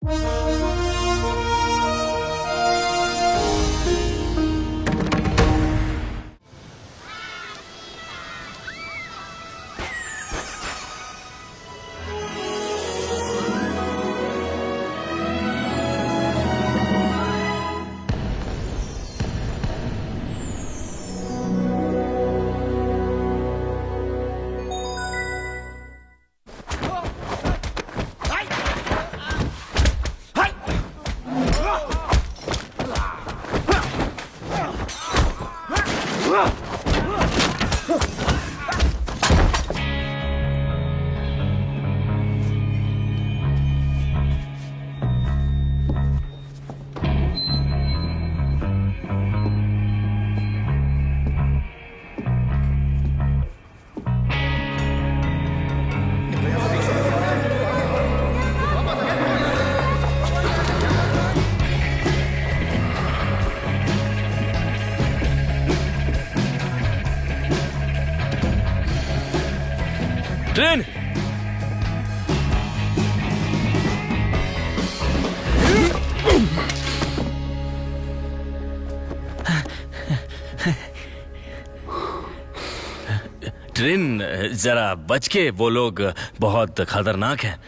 Train train जरा बच के, वो लोग बहुत खतरनाक हैं।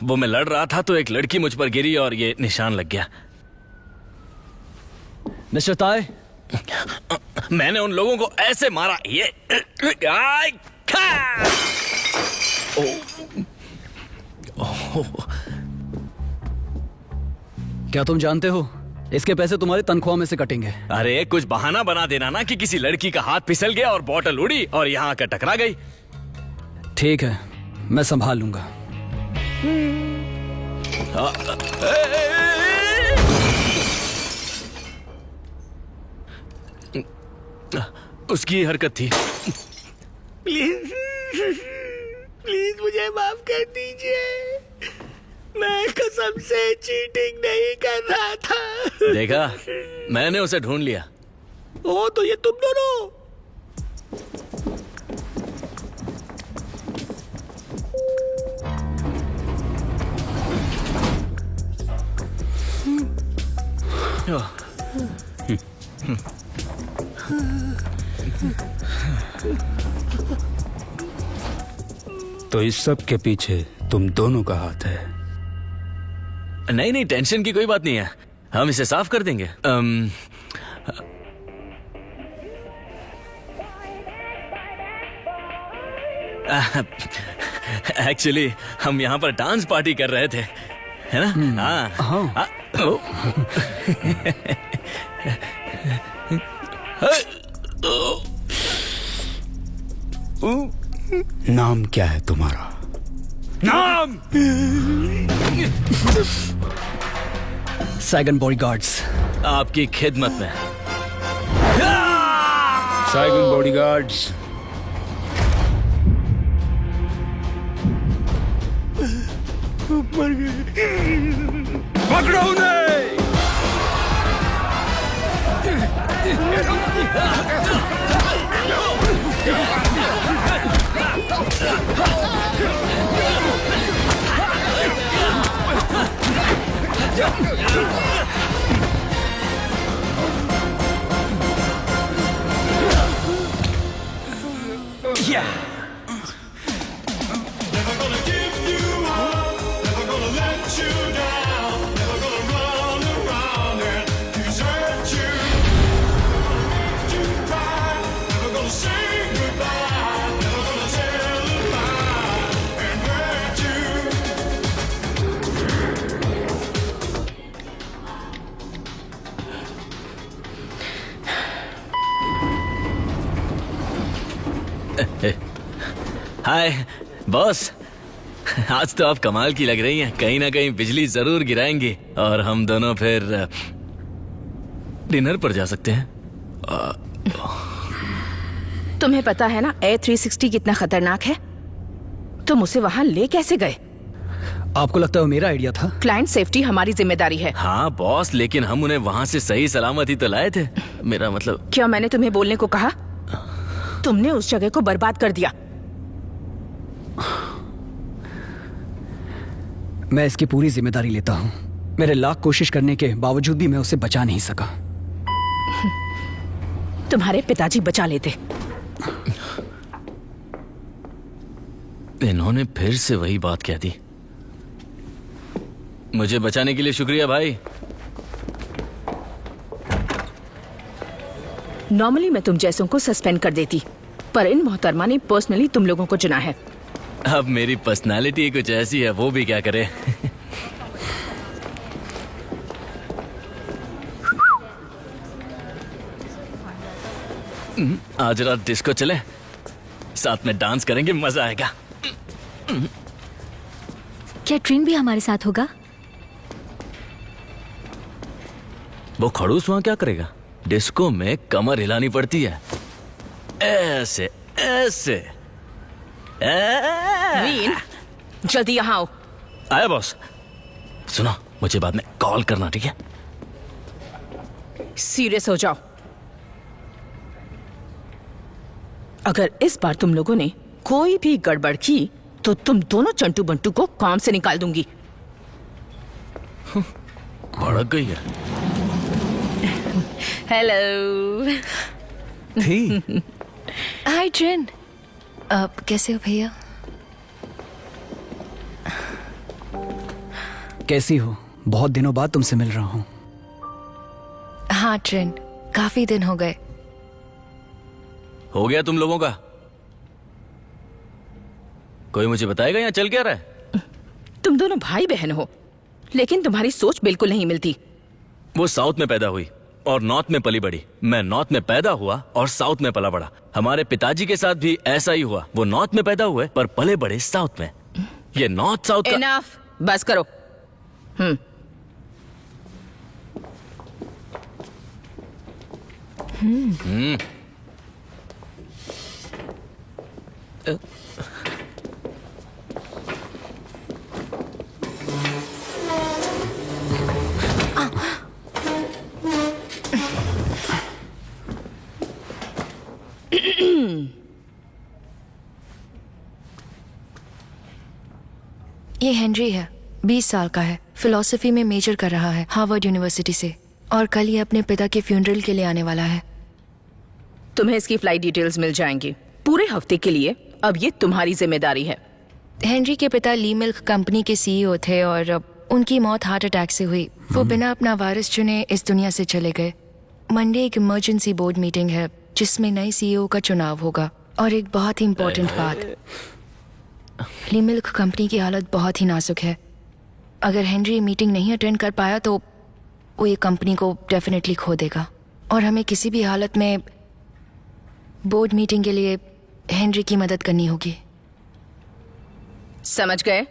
वो मैं लड़ रहा था तो एक लड़की मुझ पर गिरी और ये निशान लग गया। मिस्टर ताय, मैंने उन लोगों को ऐसे मारा, ये क्या तुम जानते हो इसके पैसे तुम्हारी तनख्वाह में से कटेंगे? अरे कुछ बहाना बना देना ना कि किसी लड़की का हाथ फिसल गया और बॉटल उड़ी और यहाँ आकर टकरा गई। ठीक है, मैं संभाल लूंगा। उसकी हरकत थी। प्लीज प्लीज मुझे माफ कर दीजिए, मैं कसम से चीटिंग नहीं कर रहा था। देखा, मैंने उसे ढूंढ लिया। ओ तो ये तुम दोनों। तो इस सब के पीछे तुम दोनों का हाथ है? नहीं नहीं, टेंशन की कोई बात नहीं है, हम इसे साफ कर देंगे। एक्चुअली हम यहाँ पर डांस पार्टी कर रहे थे, है ना? हाँ। नाम क्या है तुम्हारा? नाम सैगन बॉडीगार्ड्स। आपकी खिदमत में। Saigon bodyguards. पकड़ो उन्हें। Never gonna give you up, never gonna let you down, never gonna run around and desert you. You cry, never gonna say goodbye, never gonna tell a lie and hurt you. Hi boss, आज तो आप कमाल की लग रही हैं। कहीं ना कहीं बिजली जरूर गिराएंगी और हम दोनों फिर डिनर पर जा सकते हैं। तुम्हें पता है ना A360 कितना खतरनाक है? तुम उसे वहाँ ले कैसे गए? आपको लगता है वो मेरा आइडिया था? क्लाइंट सेफ्टी हमारी जिम्मेदारी है। हाँ बॉस, लेकिन हम उन्हें वहाँ से सही सलामत ही तो लाए थे। मेरा मतलब। क्या मैंने तुम्हें बोलने को कहा? तुमने उस जगह को बर्बाद कर दिया। मैं इसकी पूरी जिम्मेदारी लेता हूं। मेरे लाख कोशिश करने के बावजूद भी मैं उसे बचा नहीं सका। तुम्हारे पिताजी बचा लेते। इन्होंने फिर से वही बात कह दी। मुझे बचाने के लिए शुक्रिया भाई। नॉर्मली मैं तुम जैसों को सस्पेंड कर देती, पर इन मोहतरमा ने पर्सनली तुम लोगों को चुना है। अब मेरी पर्सनालिटी कुछ ऐसी है, वो भी क्या करे। आज रात डिस्को चले, साथ में डांस करेंगे, मजा आएगा। क्या ट्रेन भी हमारे साथ होगा? वो खड़ूस वहां क्या करेगा? डिस्को में कमर हिलानी पड़ती है, ऐसे ऐसे। वीन, जल्दी यहाँ आओ। आया बॉस। सुनो, मुझे बाद में कॉल करना, ठीक है? सीरियस हो जाओ। अगर इस बार तुम लोगों ने कोई भी गड़बड़ की तो तुम दोनों चंटू बंटू को काम से निकाल दूंगी। भड़क गई है। हेलो। हाय ट्रेन, अब कैसे हो भैया? कैसी हो? बहुत दिनों बाद तुमसे मिल रहा हूं। हाँ ट्रेन, काफी दिन हो गए। हो गया तुम लोगों का? कोई मुझे बताएगा यहाँ चल क्या रहा है? तुम दोनों भाई बहन हो, लेकिन तुम्हारी सोच बिल्कुल नहीं मिलती। वो साउथ में पैदा हुई और नॉर्थ में पली बड़ी। मैं नॉर्थ में पैदा हुआ और साउथ में पला बड़ा। हमारे पिताजी के साथ भी ऐसा ही हुआ। वो नॉर्थ में पैदा हुए पर पले बड़े साउथ में। ये नॉर्थ साउथ का... इनफ, बस करो। ये हेनरी है, 20 साल का है, फिलॉसफी में मेजर कर रहा है हार्वर्ड यूनिवर्सिटी से, और कल ये अपने पिता के फ्यूनरल के लिए आने वाला है। तुम्हें इसकी फ्लाइट डिटेल्स मिल जाएंगी पूरे हफ्ते के लिए। अब ये तुम्हारी जिम्मेदारी है। हेनरी के पिता ली मिल्क कंपनी के सीईओ थे और उनकी मौत हार्ट अटैक से हुई। वो बिना अपना वारिस चुने इस दुनिया से चले गए। मंडे एक इमरजेंसी बोर्ड मीटिंग है जिसमें नए सीईओ का चुनाव होगा। और एक बहुत ही इम्पोर्टेंट बात, ली मिल्क कंपनी की हालत बहुत ही नाजुक है। अगर हेनरी मीटिंग नहीं अटेंड कर पाया तो वो ये कंपनी को डेफिनेटली खो देगा, और हमें किसी भी हालत में बोर्ड मीटिंग के लिए हेनरी की मदद करनी होगी। समझ गए?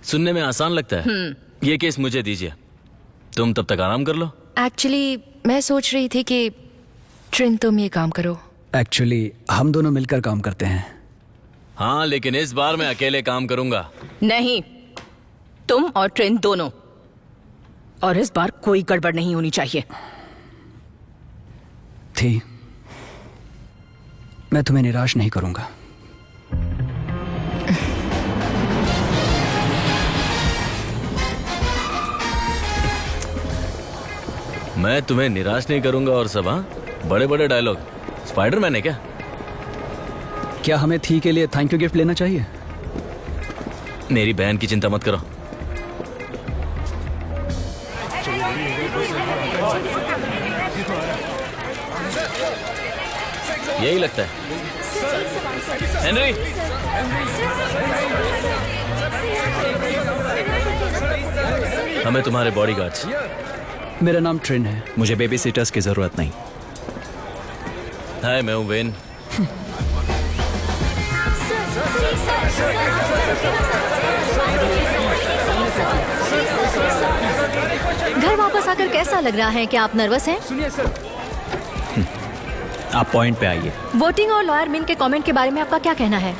सुनने में आसान लगता है। ये केस मुझे दीजिए, तुम तब तक आराम कर लो। एक्चुअली मैं सोच रही थी कि ट्रिन तुम ये काम करो। एक्चुअली हम दोनों मिलकर काम करते हैं। हाँ, लेकिन इस बार मैं अकेले काम करूंगा। नहीं, तुम और ट्रेन दोनों। और इस बार कोई गड़बड़ नहीं होनी चाहिए। थी, मैं तुम्हें निराश नहीं करूंगा। मैं तुम्हें निराश नहीं करूंगा और सब। हाँ, बड़े बड़े डायलॉग। स्पाइडरमैन है क्या? क्या हमें थी के लिए थैंक यू गिफ्ट लेना चाहिए? मेरी बहन की चिंता मत करो। यही लगता है। हेनरी, हमें तुम्हारे बॉडीगार्ड्स। मेरा नाम ट्रिन है। मुझे बेबी सिटर्स की जरूरत नहीं। हाय, मैं हूं वेन। घर वापस आकर कैसा लग रहा है? क्या आप नर्वस हैं? आप पॉइंट पे आइए। वोटिंग और लॉयर मिन के कमेंट के बारे में आपका क्या कहना है?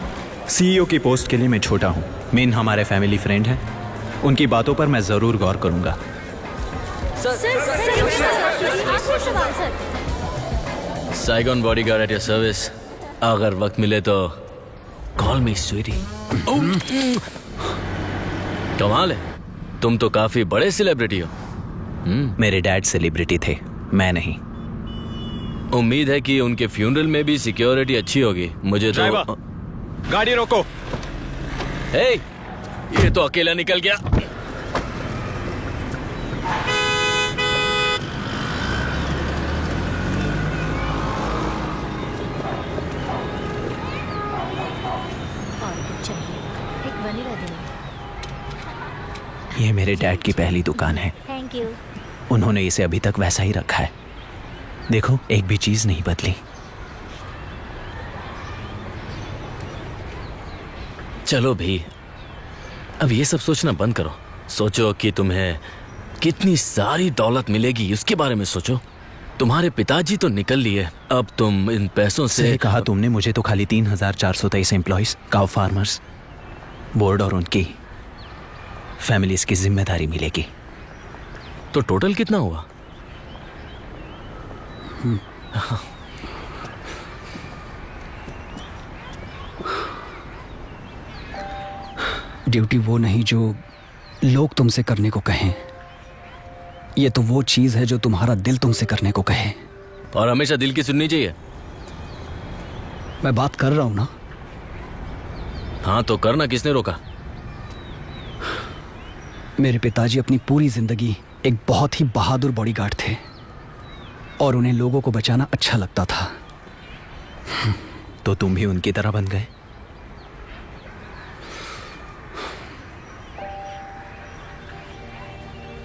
सीईओ की पोस्ट के लिए मैं छोटा हूँ। मिन हमारे फैमिली फ्रेंड हैं। उनकी बातों पर मैं जरूर गौर करूंगा। Saigon bodyguard at your service. अगर वक्त मिले तो कॉल मी स्वीटी। कमाल है, तुम तो काफी बड़े सेलिब्रिटी हो। मेरे डैड सेलिब्रिटी थे, मैं नहीं। उम्मीद है कि उनके फ्यूनरल में भी सिक्योरिटी अच्छी होगी। मुझे तो गाड़ी रोको। हे, ये तो अकेला निकल गया। ये मेरे डैड की पहली दुकान है। Thank you. उन्होंने इसे अभी तक वैसा ही रखा है। देखो, एक भी चीज नहीं बदली। चलो भी, अब ये सब सोचना बंद करो। सोचो कि तुम्हें कितनी सारी दौलत मिलेगी, उसके बारे में सोचो। तुम्हारे पिताजी तो निकल लिए, अब तुम इन पैसों से। सही कहा तुमने। मुझे तो खाली 3,423 एम्प्लॉयज, काउ फार्मर्स, बोर्ड और उनकी फैमिलीज की जिम्मेदारी मिलेगी। तो टोटल कितना हुआ? ड्यूटी वो नहीं जो लोग तुमसे करने को कहें, ये तो वो चीज है जो तुम्हारा दिल तुमसे करने को कहे। और हमेशा दिल की सुननी चाहिए। मैं बात कर रहा हूं ना। हाँ तो करना, किसने रोका? मेरे पिताजी अपनी पूरी जिंदगी एक बहुत ही बहादुर बॉडीगार्ड थे और उन्हें लोगों को बचाना अच्छा लगता था। तो तुम भी उनकी तरह बन गए।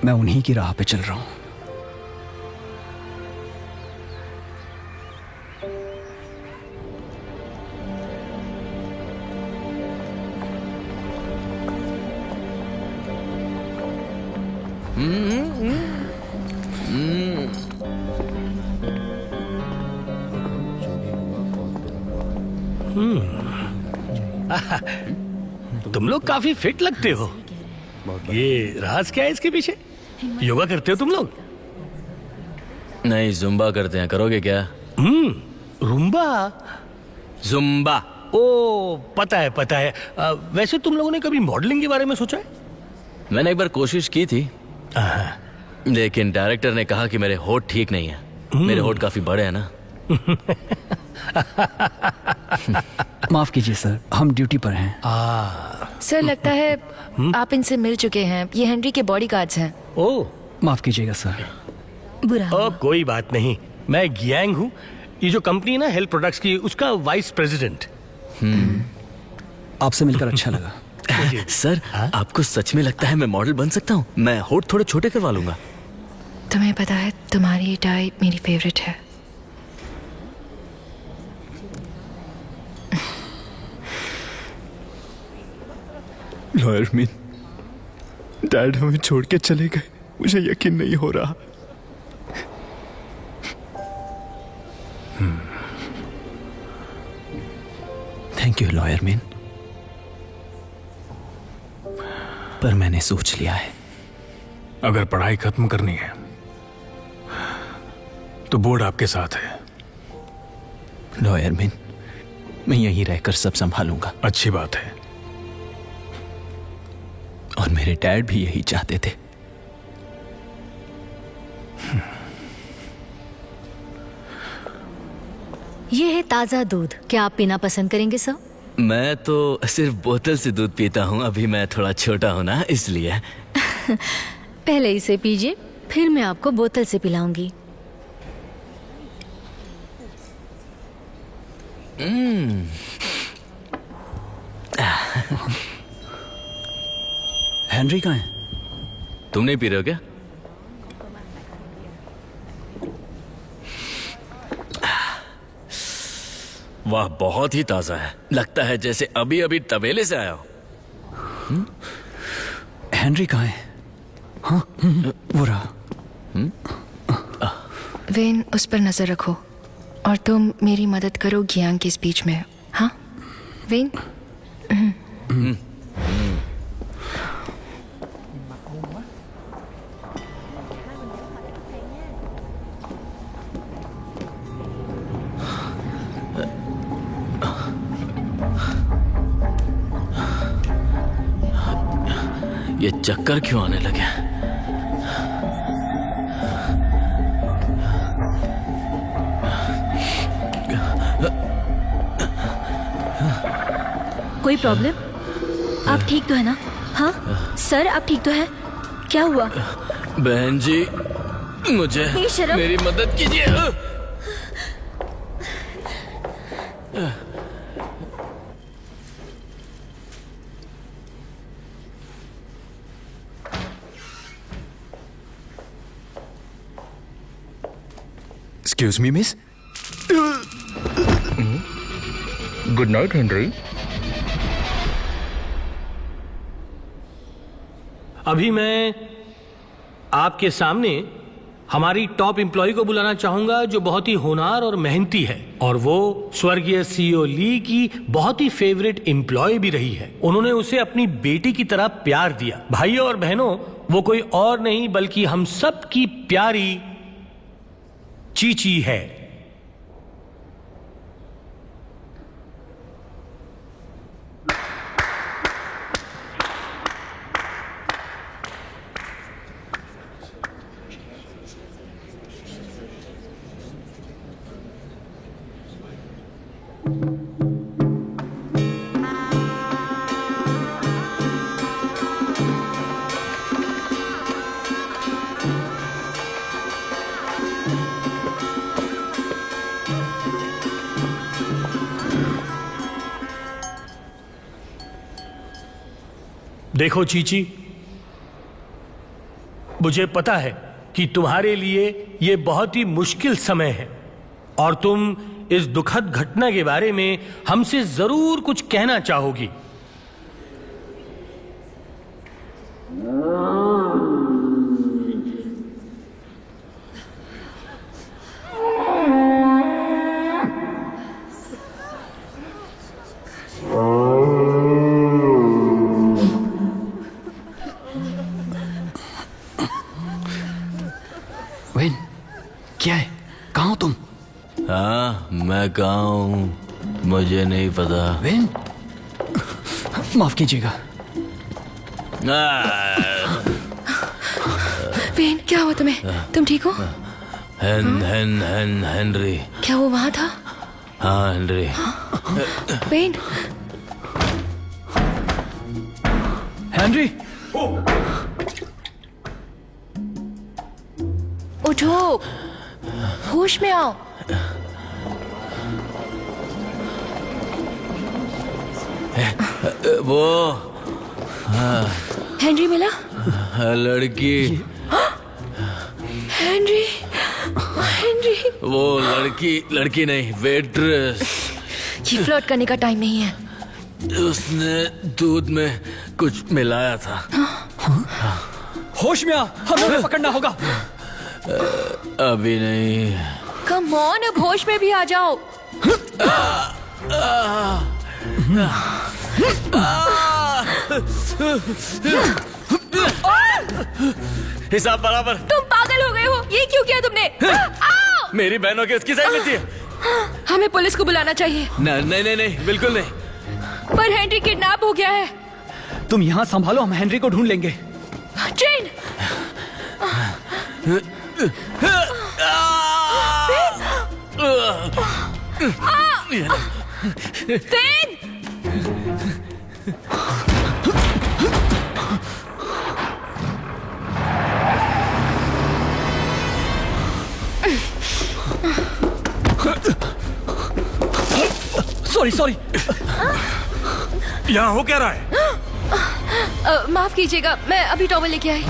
मैं उन्हीं की राह पे चल रहा हूं। तुम लोग काफी फिट लगते हो। ये राज क्या है इसके पीछे? योगा करते हो तुम लोग? नहीं, जुम्बा करते हैं। करोगे क्या? रुम्बा? जुम्बा। ओ, पता है पता है। वैसे तुम लोगों ने कभी मॉडलिंग के बारे में सोचा है? मैंने एक बार कोशिश की थी, लेकिन डायरेक्टर ने कहा कि मेरे होठ ठीक नहीं है। मेरे होठ काफी बड़े हैं ना। माफ कीजिए सर, हम ड्यूटी पर हैं। सर लगता है आप इनसे मिल चुके हैं। ये हेनरी के बॉडीगार्ड्स हैं। ओ, माफ कीजिएगा सर। बुरा ओ, कोई बात नहीं। मैं गियांग हूँ। ये जो कंपनी है ना हेल्थ प्रोडक्ट्स की, उसका वाइस प्रेसिडेंट। आपसे मिलकर अच्छा लगा। सर, आपको सच में लगता है मैं मॉडल बन सकता हूँ? मैं होठ थोड़े छोटे करवा लूंगा। तुम्हें पता है तुम्हारी ये टाई मेरी फेवरेट है। लॉयर मीन, डैड हमें छोड़ के चले गए। मुझे यकीन नहीं हो रहा। थैंक यू लॉयर मीन, पर मैंने सोच लिया है। अगर पढ़ाई खत्म करनी है तो बोर्ड आपके साथ है। लॉयर मीन, मैं यहीं रहकर सब संभालूंगा। अच्छी बात है। और मेरे डैड भी यही चाहते थे। ये है ताज़ा दूध। क्या आप पीना पसंद करेंगे सर? मैं तो सिर्फ बोतल से दूध पीता हूँ। अभी मैं थोड़ा छोटा हूँ ना, इसलिए। पहले इसे पीजिए, फिर मैं आपको बोतल से पिलाऊंगी। हेनरी कहाँ है? तुम नहीं पी रहे हो क्या? वाह, बहुत ही ताजा है। लगता है जैसे अभी अभी तबेले से आया हो। हेनरी कहाँ है? हाँ, वो रहा। वेन, उस पर नजर रखो और तुम मेरी मदद करो गियांग की स्पीच में। हाँ वेन? ये चक्कर क्यों आने लगे? कोई प्रॉब्लम? आप ठीक तो है ना? हाँ सर, आप ठीक तो है? क्या हुआ? बहन जी, मुझे बेशरम। मेरी मदद कीजिए। Excuse me miss. Good night Henry. अभी मैं आपके सामने हमारी टॉप एम्प्लॉय को बुलाना चाहूंगा जो बहुत ही होनहार और मेहनती है, और वो स्वर्गीय सीईओ ली की बहुत ही फेवरेट एम्प्लॉय भी रही है। उन्होंने उसे अपनी बेटी की तरह प्यार दिया। भाइयों और बहनों, वो कोई और नहीं बल्कि हम सब की प्यारी चीची है। देखो चीची, मुझे पता है कि तुम्हारे लिए यह बहुत ही मुश्किल समय है और तुम इस दुखद घटना के बारे में हमसे जरूर कुछ कहना चाहोगी। वेन, क्या है? कहाँ हो तुम? हाँ, मैं कहाँ हूँ मुझे नहीं पता। वेन, माफ कीजिएगा। वेन, क्या हुआ तुम्हें? तुम ठीक हो? हेनरी। क्या वो वहां था? हाँ हेनरी। वेन, हेनरी, उठो, होश में आओ। वो हेनरी मिला? लड़की, हेनरी, हेनरी, वो लड़की नहीं, वेट्रेस। ये फ्लर्ट करने का टाइम नहीं है। उसने दूध में कुछ मिलाया था। होश में आ, हमें उन्हें पकड़ना होगा। अभी नहीं। कम ऑन, अब होश में भी आ जाओ। हिसाब बराबर। तुम पागल हो गए हो, ये क्यों किया तुमने? मेरी बहनों की उसकी साइड में थी। हमें पुलिस को बुलाना चाहिए। नहीं, बिल्कुल नहीं। पर हेनरी किडनैप हो गया है। तुम यहाँ संभालो, हम हेनरी को ढूंढ लेंगे। Train, train, sorry. यहाँ हो क्या रहा है? माफ कीजिएगा, मैं अभी टॉवल लेके आई।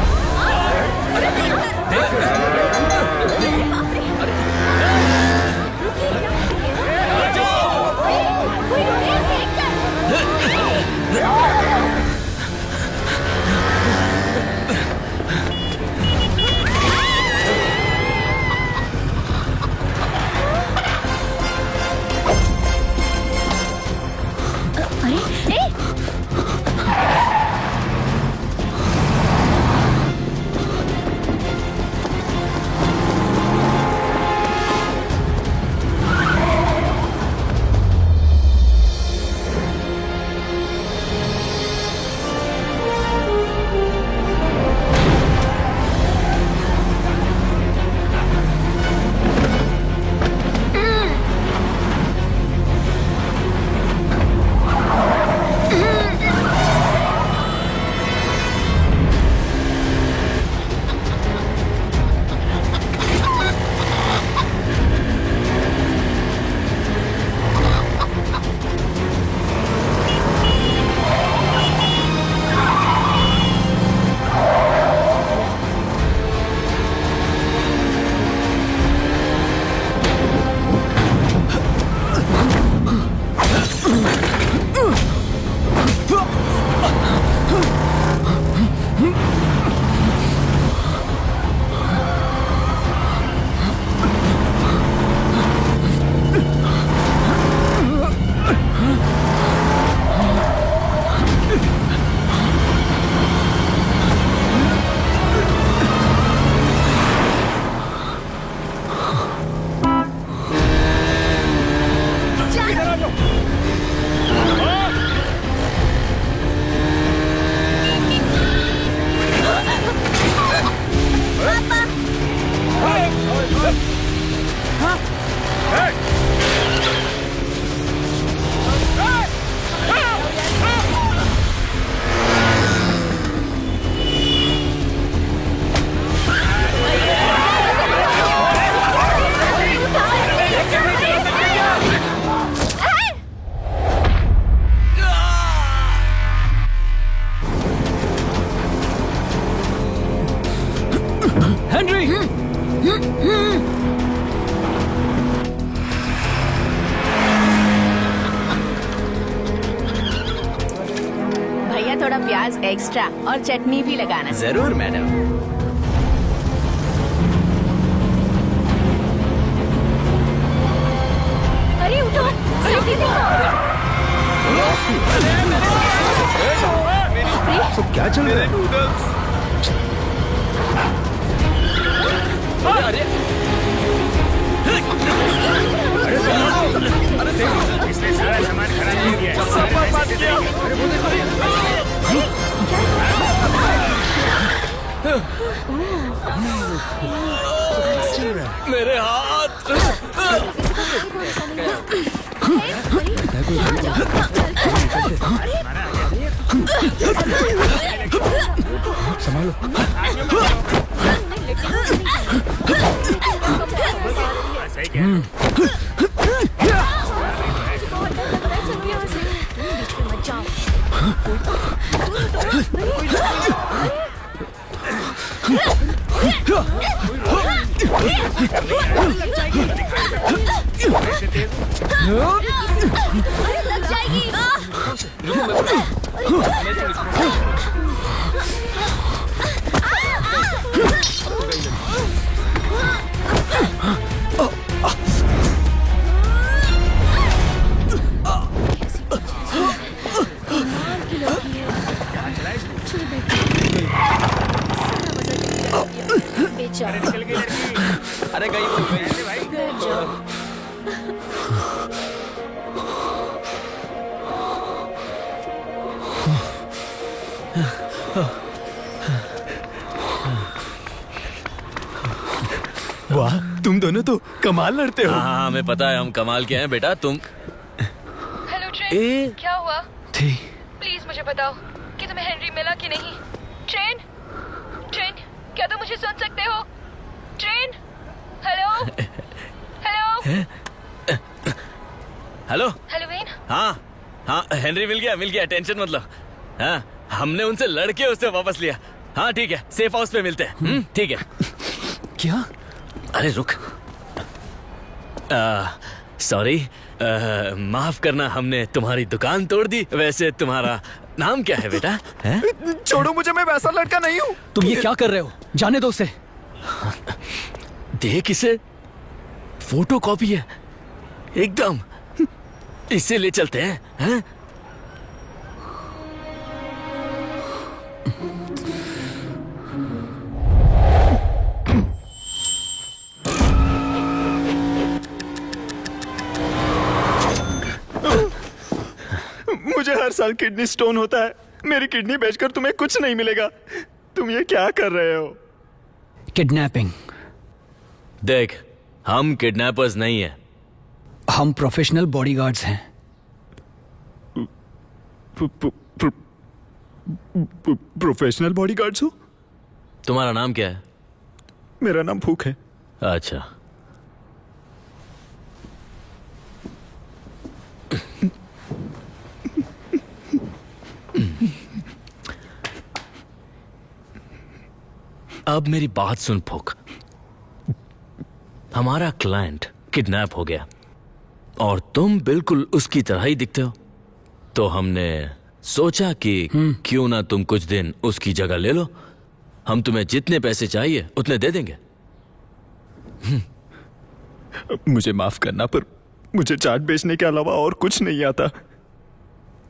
प्याज एक्स्ट्रा और चटनी भी लगाना। जरूर मैडम। अरे उठो, जल्दी देखो। सब क्या चल रहा है? मेरे हाथ। लग जाएगी। अरे गई वो गई। वाह, तुम दोनों तो कमाल लड़ते हो। हाँ हमें पता है हम कमाल के हैं बेटा। तुम हेलो ट्रेन, क्या हुआ? थी। प्लीज मुझे बताओ कि तुम्हें हेनरी मिला कि नहीं। ट्रेन, ट्रेन, क्या तुम मुझे सुन सकते हो? Train, hello, hello, hello. Hello when. हाँ हाँ हेनरी मिल गया, टेंशन मत लो। हाँ हमने उनसे लड़के उसे वापस लिया। हाँ ठीक है, सेफ हाउस पे मिलते हैं। ठीक है। क्या? अरे रुक, सॉरी, माफ करना हमने तुम्हारी दुकान तोड़ दी। वैसे तुम्हारा नाम क्या है बेटा? है? छोड़ो मुझे, मैं वैसा लड़का नहीं हूँ। तुम ये क्या कर रहे हो? जाने दो उसे। देख इसे, फोटो कॉपी है एकदम। इसे ले चलते हैं। मुझे हर साल किडनी स्टोन होता है। मेरी किडनी बेचकर तुम्हें कुछ नहीं मिलेगा। तुम ये क्या कर रहे हो? किडनैपिंग। देख, हम किडनैपर्स नहीं हैं। हम प्रोफेशनल बॉडीगार्ड्स हैं। प्रोफेशनल बॉडीगार्ड्स हो? तुम्हारा नाम क्या है? मेरा नाम भूख है। अच्छा, अब मेरी बात सुन फूक। हमारा क्लाइंट किडनैप हो गया और तुम बिल्कुल उसकी तरह ही दिखते हो, तो हमने सोचा कि क्यों ना तुम कुछ दिन उसकी जगह ले लो। हम तुम्हें जितने पैसे चाहिए उतने दे देंगे। मुझे माफ करना, पर मुझे चाट बेचने के अलावा और कुछ नहीं आता।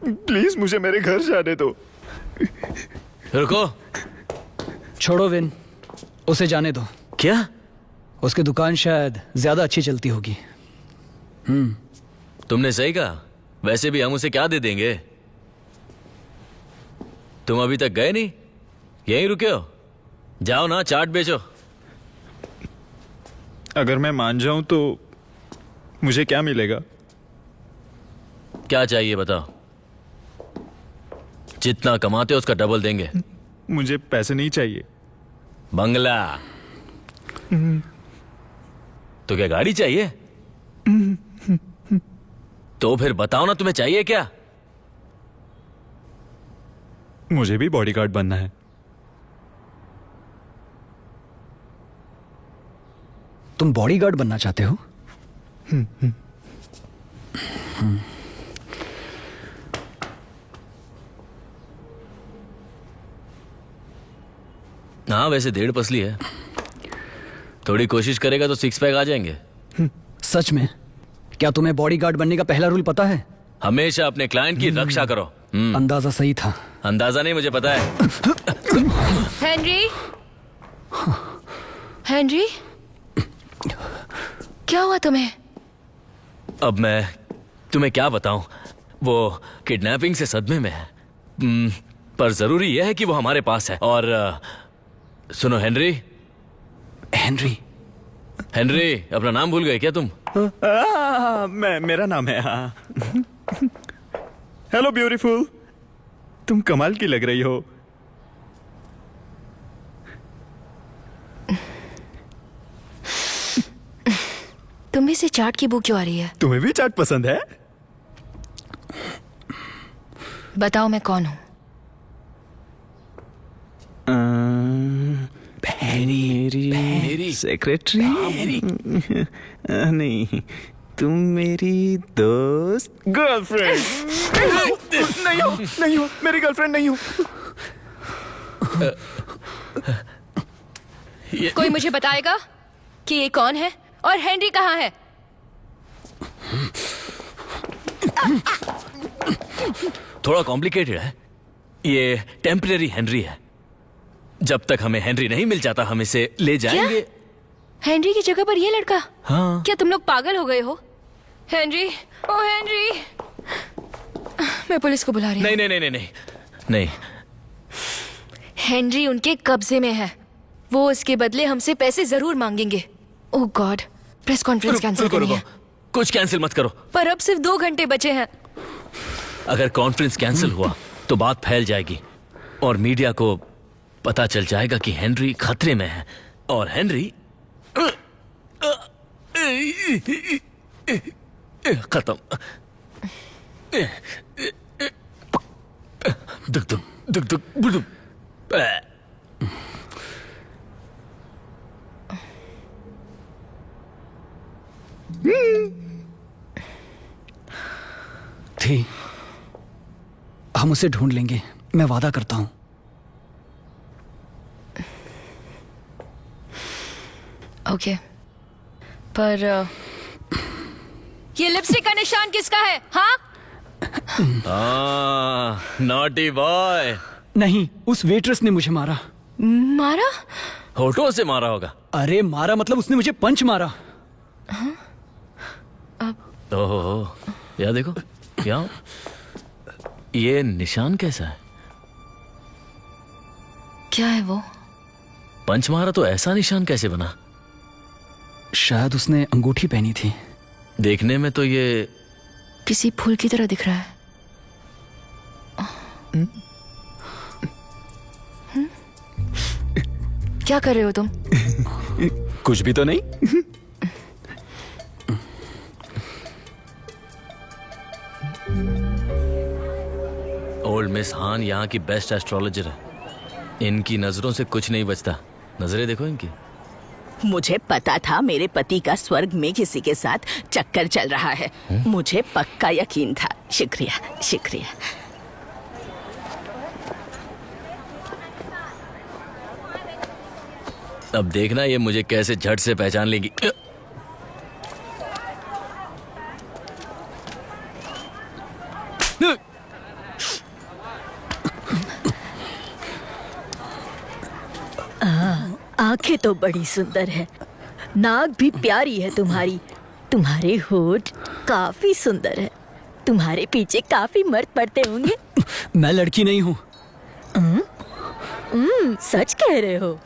प्लीज मुझे मेरे घर जाने दो। रुको। छोड़ो विन, उसे जाने दो। क्या? उसकी दुकान शायद ज्यादा अच्छी चलती होगी। तुमने सही कहा। वैसे भी हम उसे क्या दे देंगे? तुम अभी तक गए नहीं, यहीं रुके हो। जाओ ना, चाट बेचो। अगर मैं मान जाऊं तो मुझे क्या मिलेगा? क्या चाहिए बताओ। जितना कमाते हो उसका डबल देंगे। मुझे पैसे नहीं चाहिए। बंगला? तो क्या गाड़ी चाहिए? तो फिर बताओ ना तुम्हें चाहिए क्या? मुझे भी बॉडीगार्ड बनना है। तुम बॉडीगार्ड बनना चाहते हो? हाँ वैसे 1.5 पसली है। थोड़ी कोशिश करेगा तो 6 पैक आ जाएंगे। सच में? क्या तुम्हें बॉडीगार्ड बनने का पहला रूल पता है? हमेशा अपने क्लाइंट की रक्षा करो। अंदाजा सही था। अंदाजा नहीं, मुझे पता है। हेनरी, हेनरी, क्या हुआ तुम्हें? अब मैं तुम्हें क्या बताऊं, वो किडनैपिंग से सदमे में है। पर जरूरी यह है कि वो हमारे पास है। और सुनो हेनरी, हेनरी, हेनरी, अपना नाम भूल गए क्या तुम? मेरा नाम है। हाँ। हेलो ब्यूटीफुल, तुम कमाल की लग रही हो। तुम्हें से चाट की बू क्यों आ रही है? तुम्हें भी चाट पसंद है? बताओ मैं कौन हूँ? मेरी सेक्रेटरी नहीं, तुम मेरी दोस्त गर्लफ्रेंड। नहीं हो, मेरी गर्लफ्रेंड नहीं हो। कोई मुझे बताएगा कि ये कौन है और हेनरी कहाँ है? थोड़ा कॉम्प्लिकेटेड है। ये टेम्परेरी हेनरी है। जब तक हमें हेनरी नहीं मिल जाता हम इसे ले जाएंगे। हेनरी की जगह पर ये लड़का? हाँ। क्या तुम लोग पागल हो गए हो? हेनरी, ओ हेनरी, मैं पुलिस को बुला रही हूँ। नहीं नहीं नहीं नहीं नहीं। हेनरी उनके कब्जे में है। वो उसके बदले हमसे पैसे जरूर मांगेंगे। ओह गॉड, प्रेस कॉन्फ्रेंस कैंसिल करनी है। कुछ कैंसिल मत करो। पर अब सिर्फ 2 घंटे बचे हैं। अगर कॉन्फ्रेंस कैंसिल हुआ तो बात फैल जाएगी और मीडिया को पता चल जाएगा कि हेनरी खतरे में है। और हेनरी खत्म। दुख दुख दुख दुख दुख। थी, हम उसे ढूंढ लेंगे, मैं वादा करता हूं। ओके, पर ये लिपस्टिक का निशान किसका है? हाँ, नॉटी बॉय। नहीं, उस वेट्रेस ने मुझे मारा। मारा? होठों से मारा होगा। अरे मारा मतलब उसने मुझे पंच मारा। ओहो, यार देखो क्या ये निशान कैसा है? क्या है वो? पंच मारा तो ऐसा निशान कैसे बना? शायद उसने अंगूठी पहनी थी। देखने में तो ये किसी फूल की तरह दिख रहा है। क्या कर रहे हो तुम? कुछ भी तो नहीं। ओल्ड मिस हान यहाँ की बेस्ट एस्ट्रोलॉजर है। इनकी नजरों से कुछ नहीं बचता। नजरें देखो इनकी। मुझे पता था मेरे पति का स्वर्ग में किसी के साथ चक्कर चल रहा है। मुझे पक्का यकीन था। शुक्रिया शुक्रिया। अब देखना ये मुझे कैसे झट से पहचान लेगी। आंखें तो बड़ी सुंदर है, नाक भी प्यारी है तुम्हारी, तुम्हारे होठ काफी सुंदर है, तुम्हारे पीछे काफी मर्द पड़ते होंगे। मैं लड़की नहीं हूँ। सच कह रहे हो?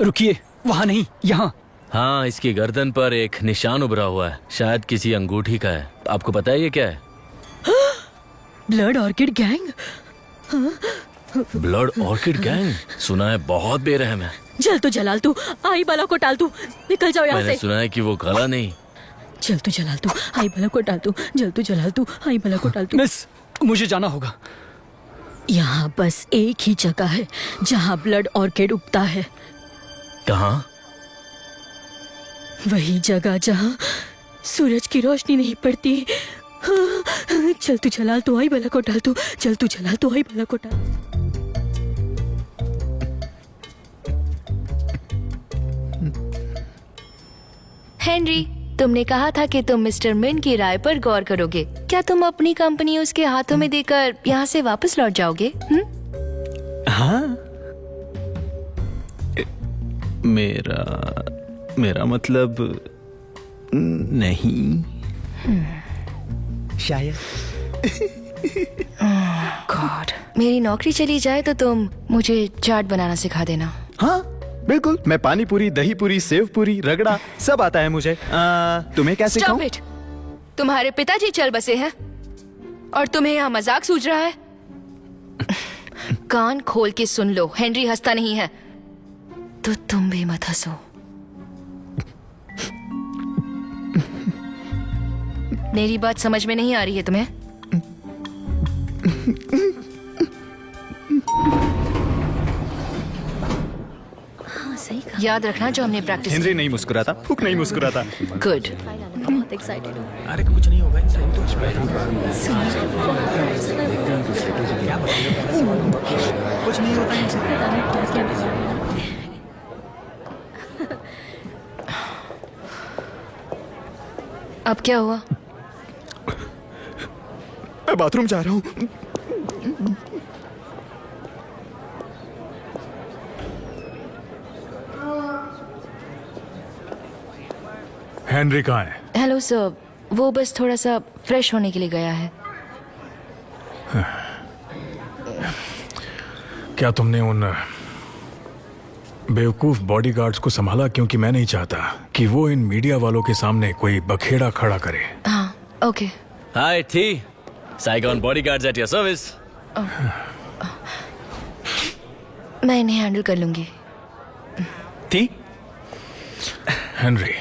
रुकिए, वहाँ नहीं, यहाँ। हाँ, इसकी गर्दन पर एक निशान उभरा हुआ है, शायद किसी अंगूठी का है। आपको पता है ये क्या है? Blood orchid gang. Blood orchid gang? सुना है बहुत बेरहम है। जल तू जलाल तू, आई बला को टाल तू, निकल जाओ यहाँ मैंने से। सुना है कि वो गला नहीं। जल तू जलाल तू, आई बला को टाल तू, जल तू जलाल तू, आई बला को टाल तू। मिस, मुझे जाना होगा। यहाँ बस एक ही जगह है जहाँ ब्लड ऑर्किड उगता है। कहाँ? वही जगह जहाँ सूरज की रोशनी नहीं पड़ती। चल तू जलाल तू, आई बला को टाल तू, चल तू जलाल तू, आई बला को टाल। हेनरी, तुमने कहा था कि तुम मिस्टर मिन की राय पर गौर करोगे। क्या तुम अपनी कंपनी उसके हाथों में देकर यहाँ से वापस लौट जाओगे? हाँ, मेरा मतलब नहीं। शायद। गॉड, मेरी नौकरी चली जाए तो तुम मुझे चाट बनाना सिखा देना। हाँ बिल्कुल, मैं पानी पूरी, दही पूरी, सेव पूरी, रगड़ा सब आता है मुझे। तुम्हें क्या सिखाऊं? Stop it! तुम्हारे पिताजी चल बसे हैं और तुम्हें यहाँ मजाक सूझ रहा है? कान खोल के सुन लो, हेनरी हंसता नहीं है, तो तुम भी मत हंसो। मेरी बात समझ में नहीं आ रही है तुम्हें? सही कहा। याद रखना जो हमने प्रैक्टिस हेनरी नहीं मुस्कुराता, फुक नहीं मुस्कुराता। गुड। बहुत एक्साइटेड हूँ। अरे कुछ नहीं होगा, कुछ नहीं होता इनसे। अब क्या हुआ? मैं बाथरूम जा रहा हूँ। हेनरी कहाँ है? हेलो सर, वो बस थोड़ा सा फ्रेश होने के लिए गया है। क्या तुमने उन बेवकूफ बॉडीगार्ड्स को संभाला? क्योंकि मैं नहीं चाहता कि वो इन मीडिया वालों के सामने कोई बखेड़ा खड़ा करे। हाँ, ओके। हाय थी, Saigon bodyguards at your service. मैं इन्हें हैंडल कर लूंगी। थी? हेनरी,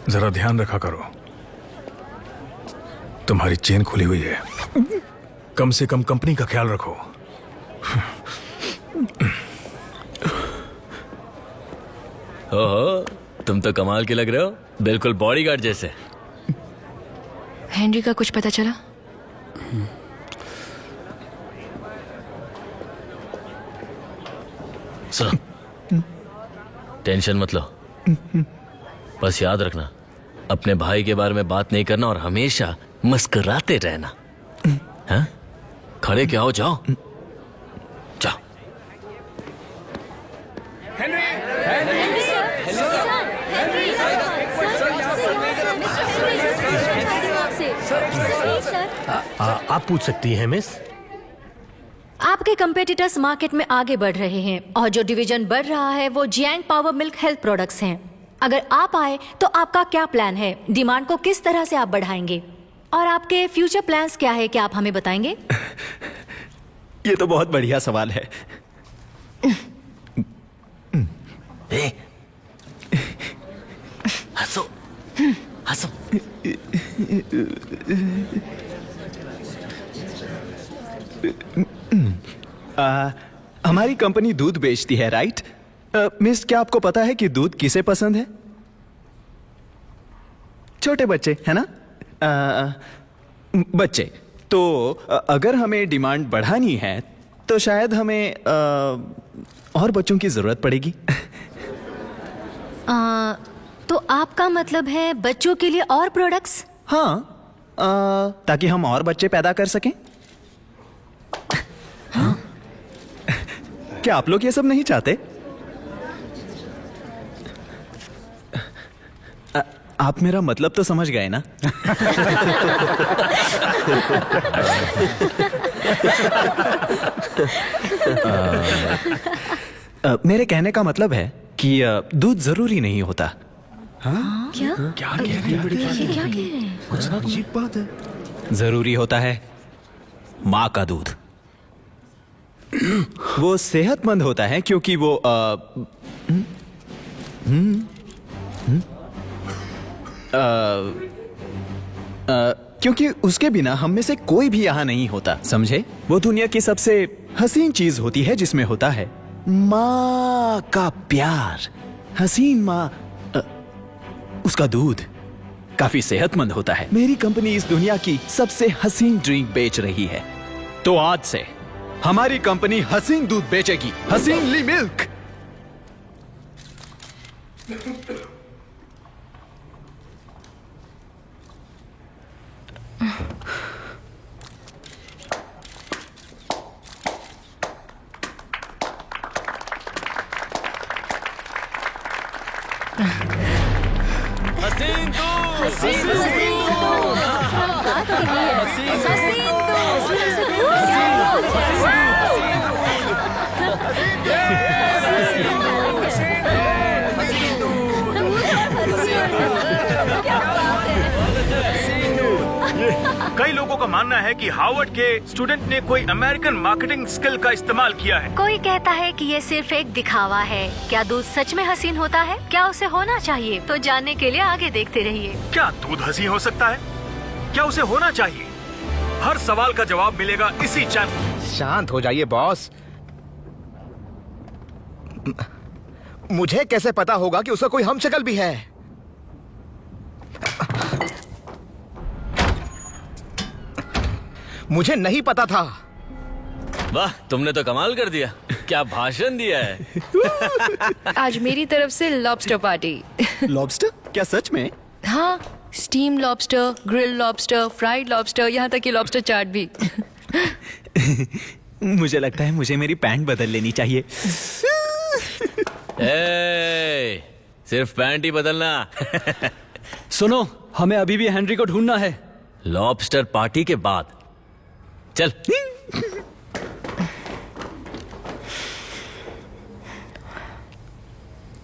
जरा ध्यान रखा करो, तुम्हारी चेन खुली हुई है। कम से कम कंपनी का ख्याल रखो। ओहो, तुम तो कमाल के लग रहे हो, बिल्कुल बॉडीगार्ड जैसे। हेनरी का कुछ पता चला? सुनो, टेंशन मत लो, बस याद रखना अपने भाई के बारे में बात नहीं करना और हमेशा मुस्कुराते रहना। हाँ? खड़े क्या हो, जाओ जाओ। आप पूछ सकती हैं मिस। आपके कंपेटिटर्स मार्केट में आगे बढ़ रहे हैं और जो डिवीजन बढ़ रहा है वो Jiang power milk health products हैं। अगर आप आए तो आपका क्या प्लान है? डिमांड को किस तरह से आप बढ़ाएंगे? और आपके फ्यूचर प्लान्स क्या है, क्या आप हमें बताएंगे? ये तो बहुत बढ़िया सवाल है। हंसो हंसो। हमारी कंपनी दूध बेचती है, राइट? मिस, क्या आपको पता है कि दूध किसे पसंद है? छोटे बच्चे, है ना? बच्चे। तो अगर हमें डिमांड बढ़ानी है तो शायद हमें और बच्चों की जरूरत पड़ेगी। तो आपका मतलब है बच्चों के लिए और प्रोडक्ट्स? हाँ, ताकि हम और बच्चे पैदा कर सकें। हाँ? क्या आप लोग ये सब नहीं चाहते? आप मेरा मतलब तो समझ गए ना? मेरे कहने का मतलब है कि दूध जरूरी नहीं होता। हाँ? क्या क्या कह रही है? क्या कह रहे हैं? कुछ ना अजीब बात है। जरूरी होता है माँ का दूध। वो सेहतमंद होता है क्योंकि वो क्योंकि उसके बिना हम में से कोई भी यहां नहीं होता, समझे? वो दुनिया की सबसे हसीन चीज होती है जिसमें होता है माँ का प्यार। हसीन माँ, उसका दूध काफी सेहतमंद होता है। मेरी कंपनी इस दुनिया की सबसे हसीन ड्रिंक बेच रही है, तो आज से हमारी कंपनी हसीन दूध बेचेगी, हसीन ली मिल्क। कई लोगों का मानना है कि हार्वर्ड के स्टूडेंट ने कोई अमेरिकन मार्केटिंग स्किल का इस्तेमाल किया है। कोई कहता है कि ये सिर्फ एक दिखावा है। क्या दूध सच में हसीन होता है? क्या उसे होना चाहिए? तो जानने के लिए आगे देखते रहिए। क्या दूध हसीन हो सकता है? क्या उसे होना चाहिए? हर सवाल का जवाब मिलेगा इसी चैनल। शांत हो जाइए बॉस। मुझे कैसे पता होगा कि उसका कोई हमशक्ल भी है? मुझे नहीं पता था। वाह, तुमने तो कमाल कर दिया। क्या भाषण दिया है। आज मेरी तरफ से लॉबस्टर पार्टी। लॉबस्टर? क्या सच में? हाँ, steam lobster, grill lobster, fried lobster, यहाँ तक कि लॉबस्टर चाट भी। मुझे लगता है मुझे मेरी पैंट बदल लेनी चाहिए। सिर्फ पैंट ही बदलना। सुनो, हमें अभी भी हेनरी को ढूंढना है। लॉबस्टर पार्टी के बाद चल।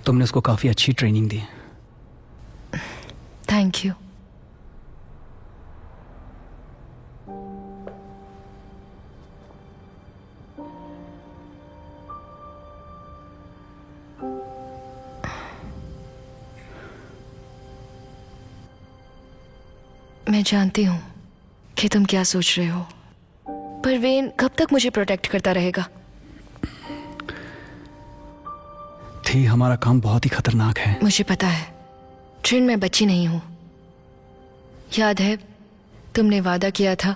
तुमने उसको काफी अच्छी ट्रेनिंग दी। Thank you. मैं जानती हूँ कि तुम क्या सोच रहे हो, पर वेन कब तक मुझे प्रोटेक्ट करता रहेगा? थी, हमारा काम बहुत ही खतरनाक है। मुझे पता है, ट्रेन मैं बच्ची नहीं हूं। याद है तुमने वादा किया था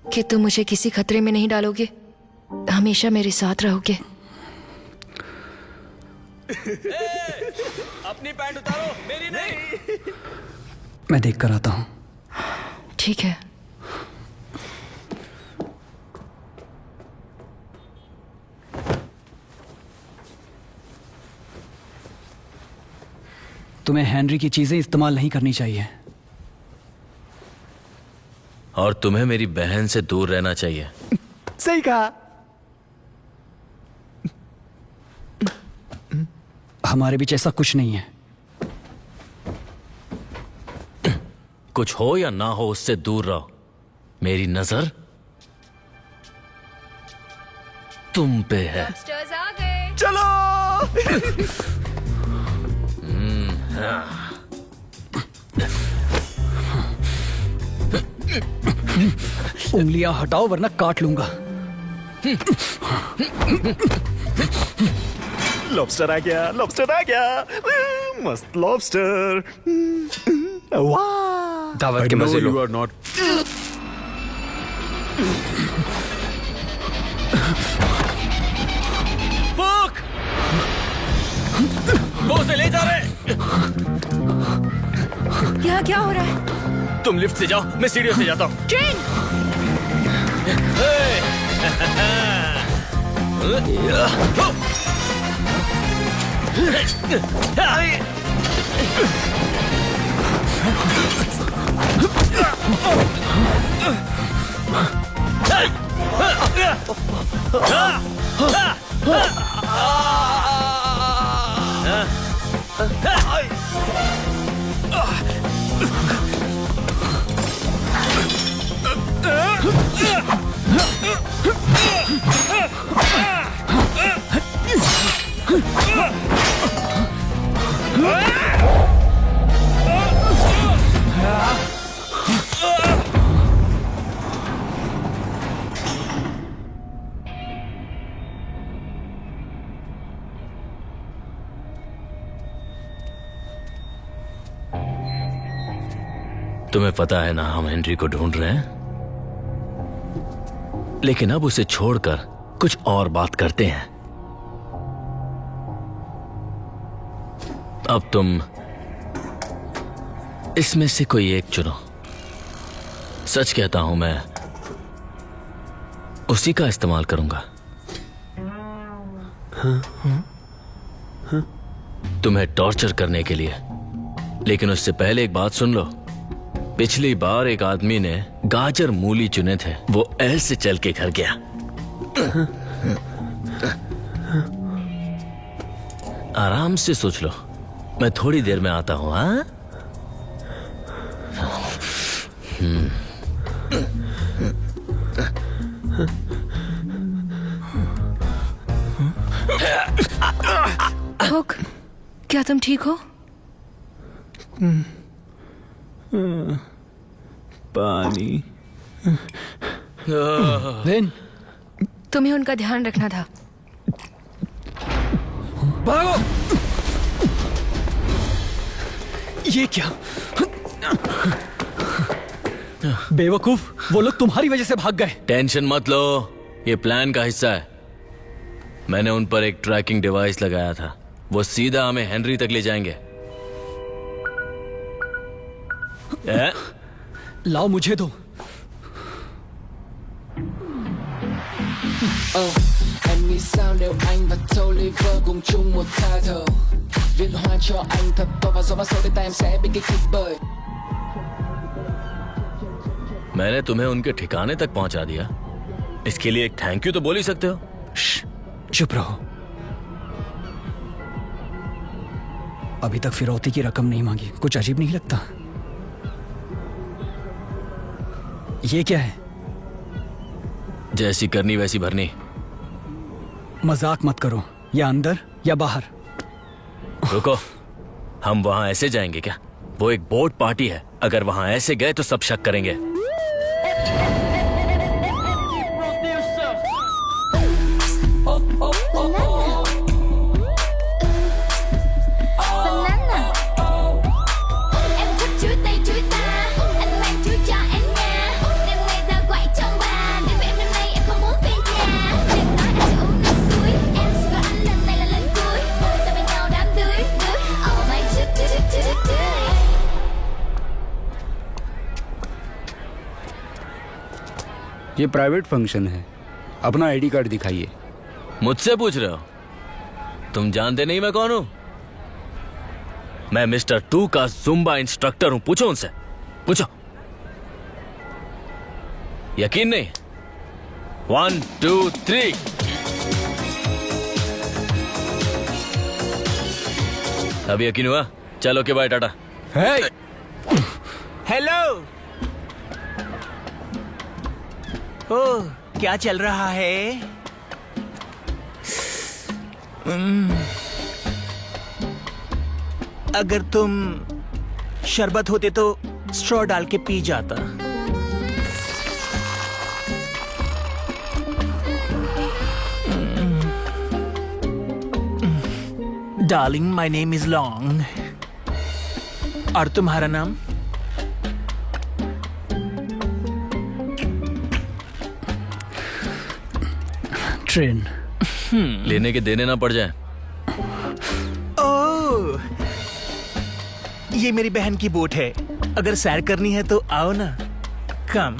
कि तुम मुझे किसी खतरे में नहीं डालोगे, हमेशा मेरे साथ रहोगे। अपनी पैंट उतारो, मेरी नहीं। मैं देख कर आता हूं। ठीक है। तुम्हें हेनरी की चीजें इस्तेमाल नहीं करनी चाहिए। और तुम्हें मेरी बहन से दूर रहना चाहिए। सही कहा। हमारे बीच ऐसा कुछ नहीं है। कुछ हो या ना हो, उससे दूर रहो। मेरी नजर तुम पे है। आ गए। चलो। उंगलियां हटाओ वरना काट लूंगा। लॉबस्टर आ गया, लॉबस्टर आ गया। मस्त लॉबस्टर। वाह, दावत के मजे लो। बुक! वो उसे ले जा रहे। यहाँ क्या हो रहा है? तुम लिफ्ट से जाओ, मैं सीढ़ियों से जाता हूँ। ट्रेन! तुम्हें पता है ना, हम हेनरी को ढूंढ रहे हैं, लेकिन अब उसे छोड़कर कुछ और बात करते हैं। अब तुम इसमें से कोई एक चुनो। सच कहता हूं, मैं उसी का इस्तेमाल करूंगा। तुम्हें टॉर्चर करने के लिए। लेकिन उससे पहले एक बात सुन लो, पिछली बार एक आदमी ने गाजर मूली चुने थे, वो ऐसे चल के घर गया। आराम से सोच लो, मैं थोड़ी देर में आता हूं। हाँ, हुक, क्या तुम ठीक हो? पानी। वेन, तुम्हें उनका ध्यान रखना था। भागो! ये क्या? बेवकूफ, वो लोग तुम्हारी वजह से भाग गए। टेंशन मत लो, ये प्लान का हिस्सा है। मैंने उन पर एक ट्रैकिंग डिवाइस लगाया था, वो सीधा हमें हेनरी तक ले जाएंगे। लाओ, मुझे दो। Anh nghĩ sao nếu anh và Toliver cùng chung một title, viết hoa cho anh thật to và gió bao sâu đến tay em sẽ bị kích thích bởi. मैंने तुम्हें उनके ठिकाने तक पहुंचा दिया, इसके लिए एक थैंक यू तो बोल ही सकते हो। चुप रहो। अभी तक फिरौती की रकम नहीं मांगी, कुछ अजीब नहीं लगता? ये क्या है? जैसी करनी वैसी भरनी। मजाक मत करो, या अंदर या बाहर। रुको, हम वहां ऐसे जाएंगे क्या? वो एक बोट पार्टी है, अगर वहां ऐसे गए तो सब शक करेंगे। ये प्राइवेट फंक्शन है, अपना आईडी कार्ड दिखाइए। मुझसे पूछ रहे हो? तुम जानते नहीं मैं कौन हूं? मैं मिस्टर 2 का जुम्बा इंस्ट्रक्टर हूं, पूछो उनसे, पूछो। यकीन नहीं? 1 2 3। अब यकीन हुआ? चलो के बाय, टाटा। हेलो। ओह, क्या चल रहा है? अगर तुम शरबत होते तो स्ट्रॉ डाल के पी जाता। Darling, my name is long. और तुम्हारा नाम? ट्रेन। लेने के देने ना पड़ जाए। ओह, ये मेरी बहन की बोट है, अगर सैर करनी है तो आओ ना। कम।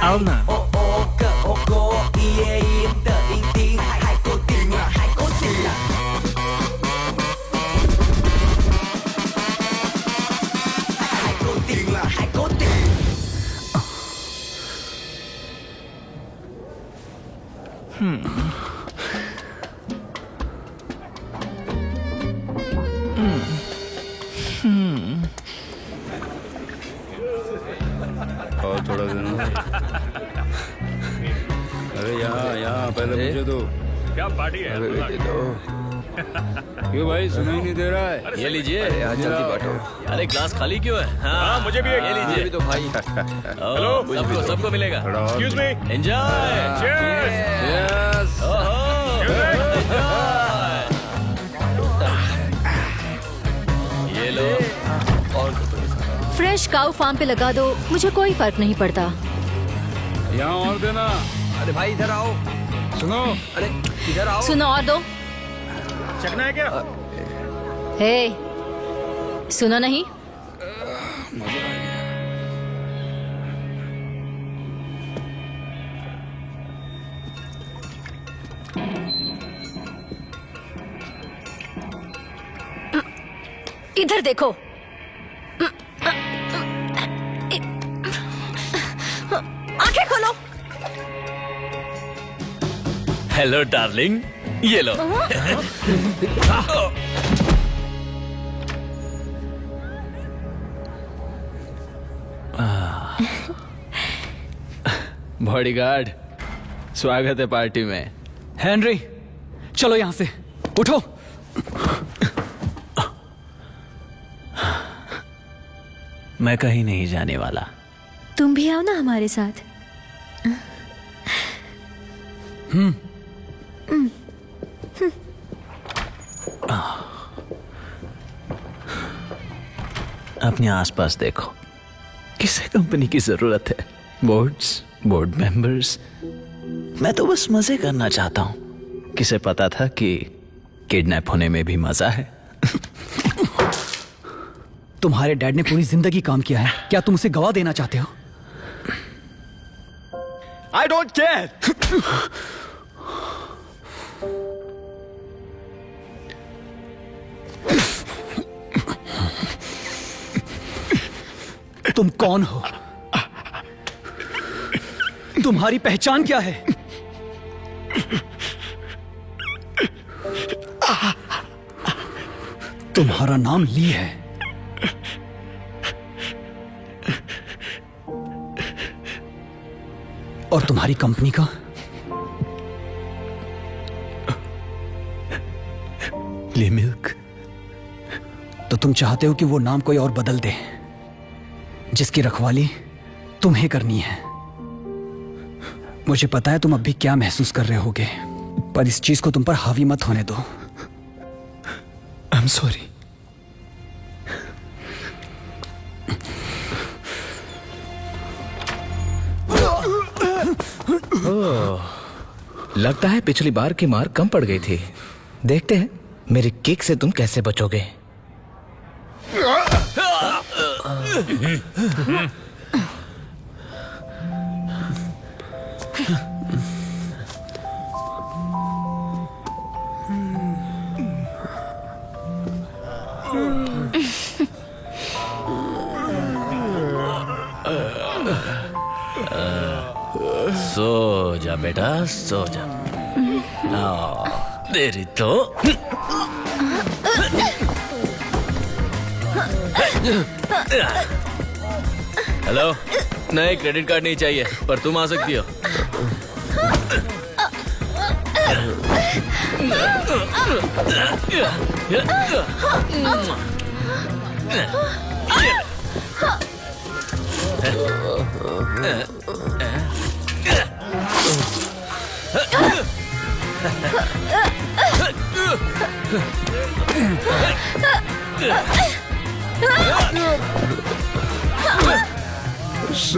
आओ ना। और थोड़ा देना। अरे यहाँ पहले मुझे दो। क्या पार्टी है? क्यों भाई, सुनाई नहीं दे रहा है? ये लीजिए। जल्दी बांटो। अरे ग्लास खाली क्यों है? हाँ, मुझे भी एक। ये लीजिए। तो भाई हेलो, सबको मिलेगा। Excuse me. एंजॉय। यस। ये लो। फ्रेश काऊ फार्म पे लगा दो, मुझे कोई फर्क नहीं पड़ता। यहाँ और देना। अरे भाई इधर आओ। सुनो, अरे इधर आओ। सुनो और दो। चखना है क्या? हे, सुना नहीं? इधर देखो। आंखें खोलो। हेलो डार्लिंग, ये लो। बॉडीगार्ड, स्वागत है पार्टी में। हेनरी, चलो यहां से, उठो। मैं कहीं नहीं जाने वाला। तुम भी आओ ना हमारे साथ। अपने आसपास देखो, किसे कंपनी की जरूरत है? Boards, board members. मैं तो बस मजे करना चाहता हूं। किसे पता था कि किडनैप होने में भी मजा है? तुम्हारे डैड ने पूरी जिंदगी काम किया है, क्या तुम उसे गवा देना चाहते हो? I don't care. तुम कौन हो? तुम्हारी पहचान क्या है? तुम्हारा नाम ली है। और तुम्हारी कंपनी का? ली मिल्क। तो तुम चाहते हो कि वो नाम कोई और बदल दे, जिसकी रखवाली तुम्हें करनी है। मुझे पता है तुम अब भी क्या महसूस कर रहे होगे, पर इस चीज को तुम पर हावी मत होने दो। आई एम सॉरी। लगता है पिछली बार की मार कम पड़ गई थी। देखते हैं मेरी किक से तुम कैसे बचोगे। सो जा बेटा, सो जा। तेरी तो हेलो, नहीं क्रेडिट कार्ड नहीं चाहिए, पर तुम आ सकती हो।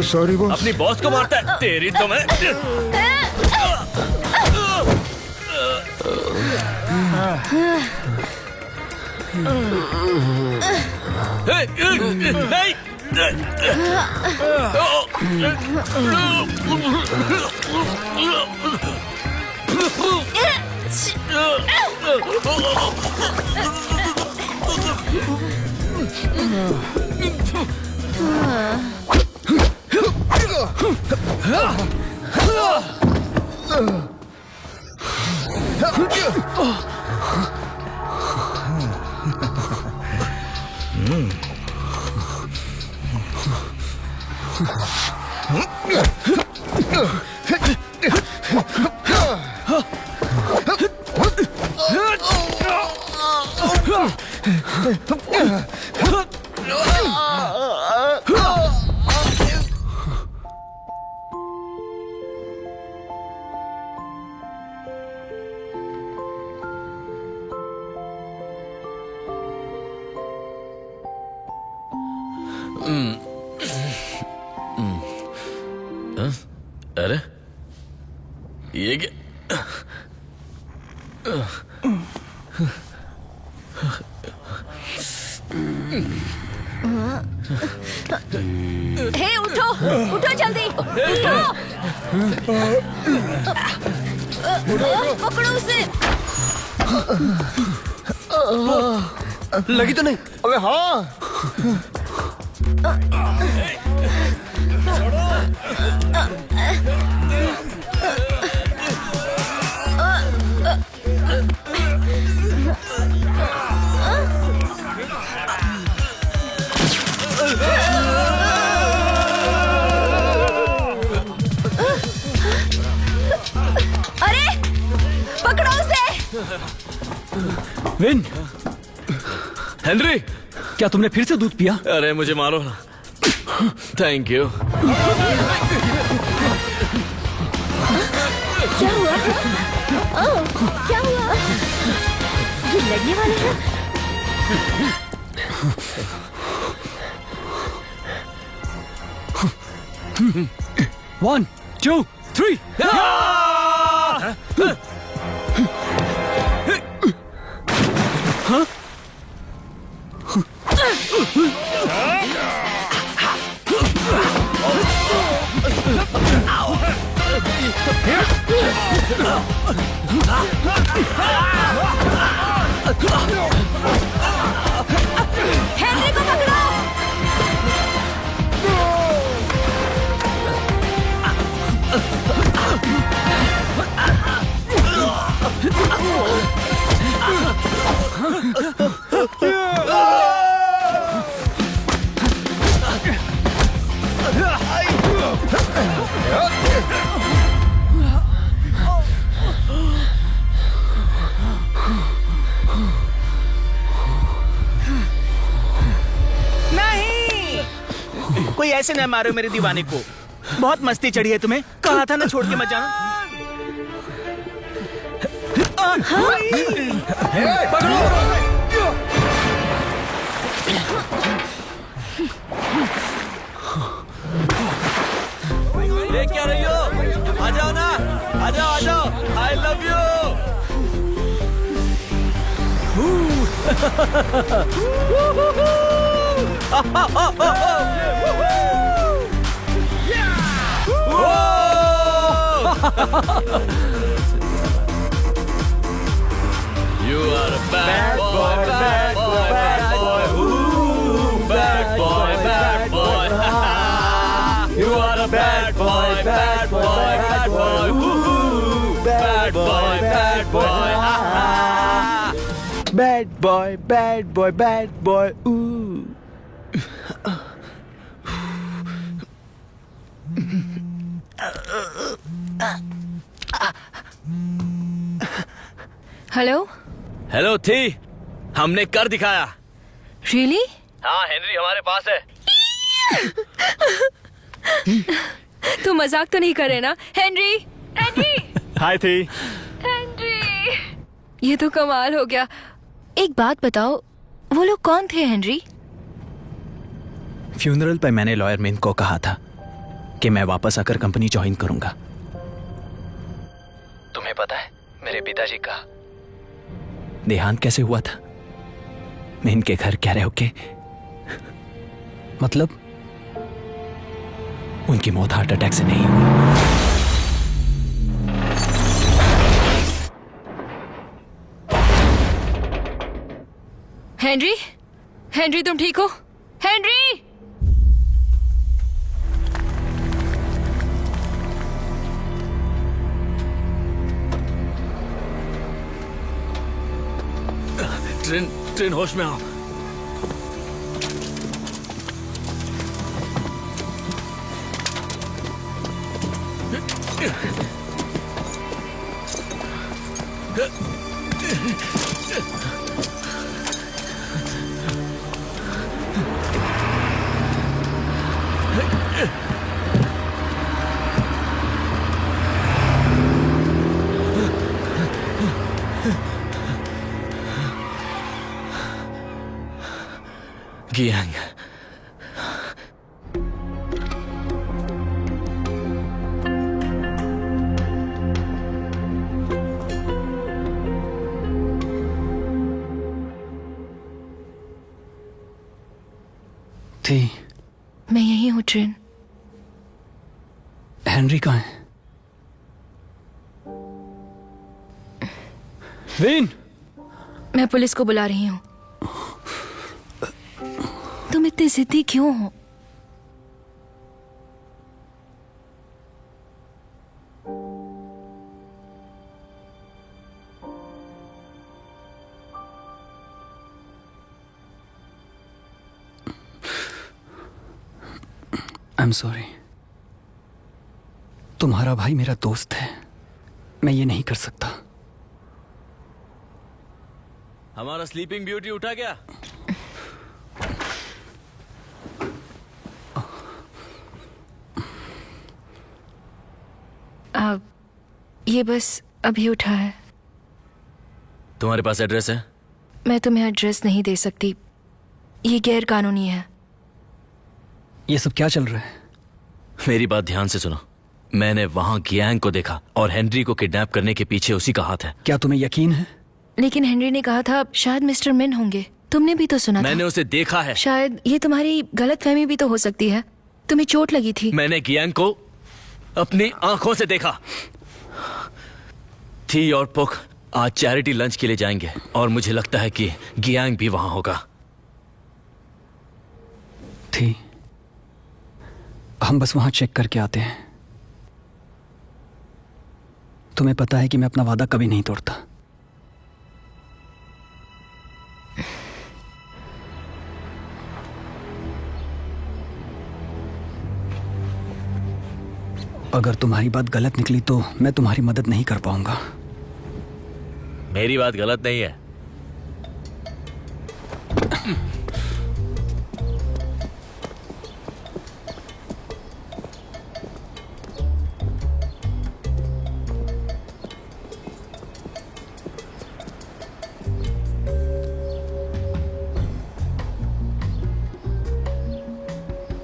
Sorry boss. अपनी बॉस को मारता है, तेरी तो मैं। अरे ये क्या? हे उठो, उठो जल्दी, उठो। पकड़ो उसे। लगी तो नहीं? अबे हाँ। अरे पकड़ो उसे। विन, हेनरी, क्या तुमने फिर से दूध पिया? अरे मुझे मारो ना। Thank you. क्या हुआ? ओह, क्या हुआ? ये लड़ने वाले हैं? 1, 2, 3. हेनरी को पकड़ो। कोई ऐसे न मारो मेरे दीवाने को। बहुत मस्ती चढ़ी है तुम्हें। कहा था ना छोड़ के मत जाना। ये क्या रही हो? आ जाओ ना, आ जाओ, आ जाओ। I love you. You are a bad boy, bad boy, bad boy. Ooh, bad boy, bad boy. You are a bad boy, bad boy, bad boy. Ooh, bad boy, bad boy. Bad boy, bad boy, bad boy. Ooh. Hello hello थी, हमने कर दिखाया। Really? हाँ Henry हमारे पास है। तू मजाक तो नहीं कर रहे ना? हेनरी, हेनरी, हाय थी। हेनरी, ये तो कमाल हो गया। एक बात बताओ, वो लोग कौन थे हेनरी? फ्यूनरल पर मैंने लॉयर मिन को कहा था कि मैं वापस आकर कंपनी ज्वाइन करूंगा। तुम्हें पता है मेरे पिताजी का देहांत कैसे हुआ था? मैं इनके घर गहरे होके। मतलब? उनकी मौत हार्ट अटैक से नहीं हुई। हेनरी, हेनरी तुम ठीक हो? हेनरी! ट्रेन होश में आओ। Giang. थी। मैं यही हूँ ट्रेन। हेनरी कहाँ है? विन, मैं पुलिस को बुला रही हूँ। तुम इतनी जिद्दी क्यों हो? आई एम सॉरी। तुम्हारा भाई मेरा दोस्त है, मैं ये नहीं कर सकता। हमारा स्लीपिंग ब्यूटी उठा क्या? ये बस अभी उठा है। तुम्हारे पास एड्रेस है? मैं तुम्हें एड्रेस नहीं दे सकती, ये गैर कानूनी है। ये सब क्या चल रहा है? मेरी बात ध्यान से सुनो। मैंने वहां गियांग को देखा और हेनरी को किडनैप करने के पीछे उसी का हाथ है। क्या तुम्हें यकीन है? लेकिन हेनरी ने कहा था शायद मिस्टर मिन होंगे। तुमने भी तो सुना था। मैंने उसे देखा है। शायद ये तुम्हारी गलतफहमी भी तो हो सकती है। तुम्हें चोट लगी थी। मैंने गियांग को अपनी आंखों से देखा। थी और पुक आज चैरिटी लंच के लिए जाएंगे और मुझे लगता है कि गियांग भी वहां होगा। थी, हम बस वहां चेक करके आते हैं। तुम्हें पता है कि मैं अपना वादा कभी नहीं तोड़ता। अगर तुम्हारी बात गलत निकली तो मैं तुम्हारी मदद नहीं कर पाऊंगा। मेरी बात गलत नहीं है।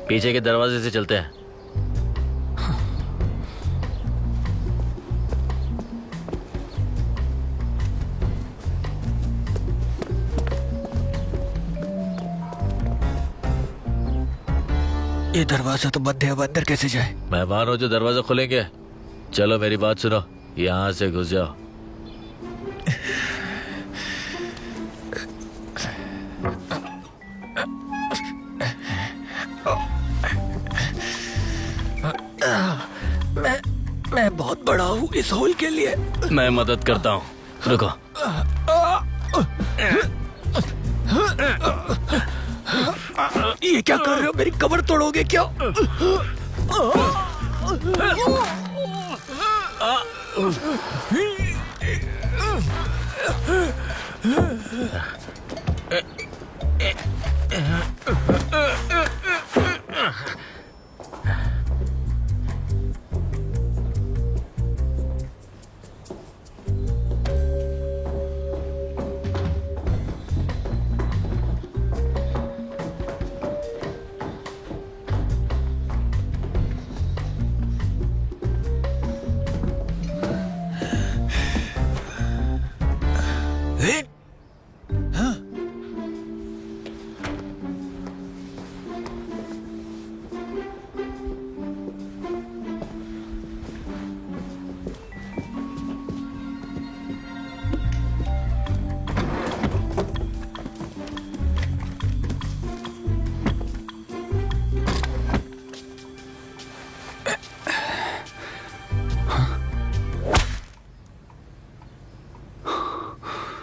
पीछे के दरवाजे से चलते हैं। ये दरवाजा तो बंद है, अब अंदर कैसे जाए? मेहमान हो जो दरवाजा खोलेंगे। चलो मेरी बात सुनो, यहां से घुस जाओ। मैं बहुत बड़ा हूँ इस होल के लिए। मैं मदद करता हूँ, रुको। ये क्या कर रहे हो? मेरी कमर तोड़ोगे क्या?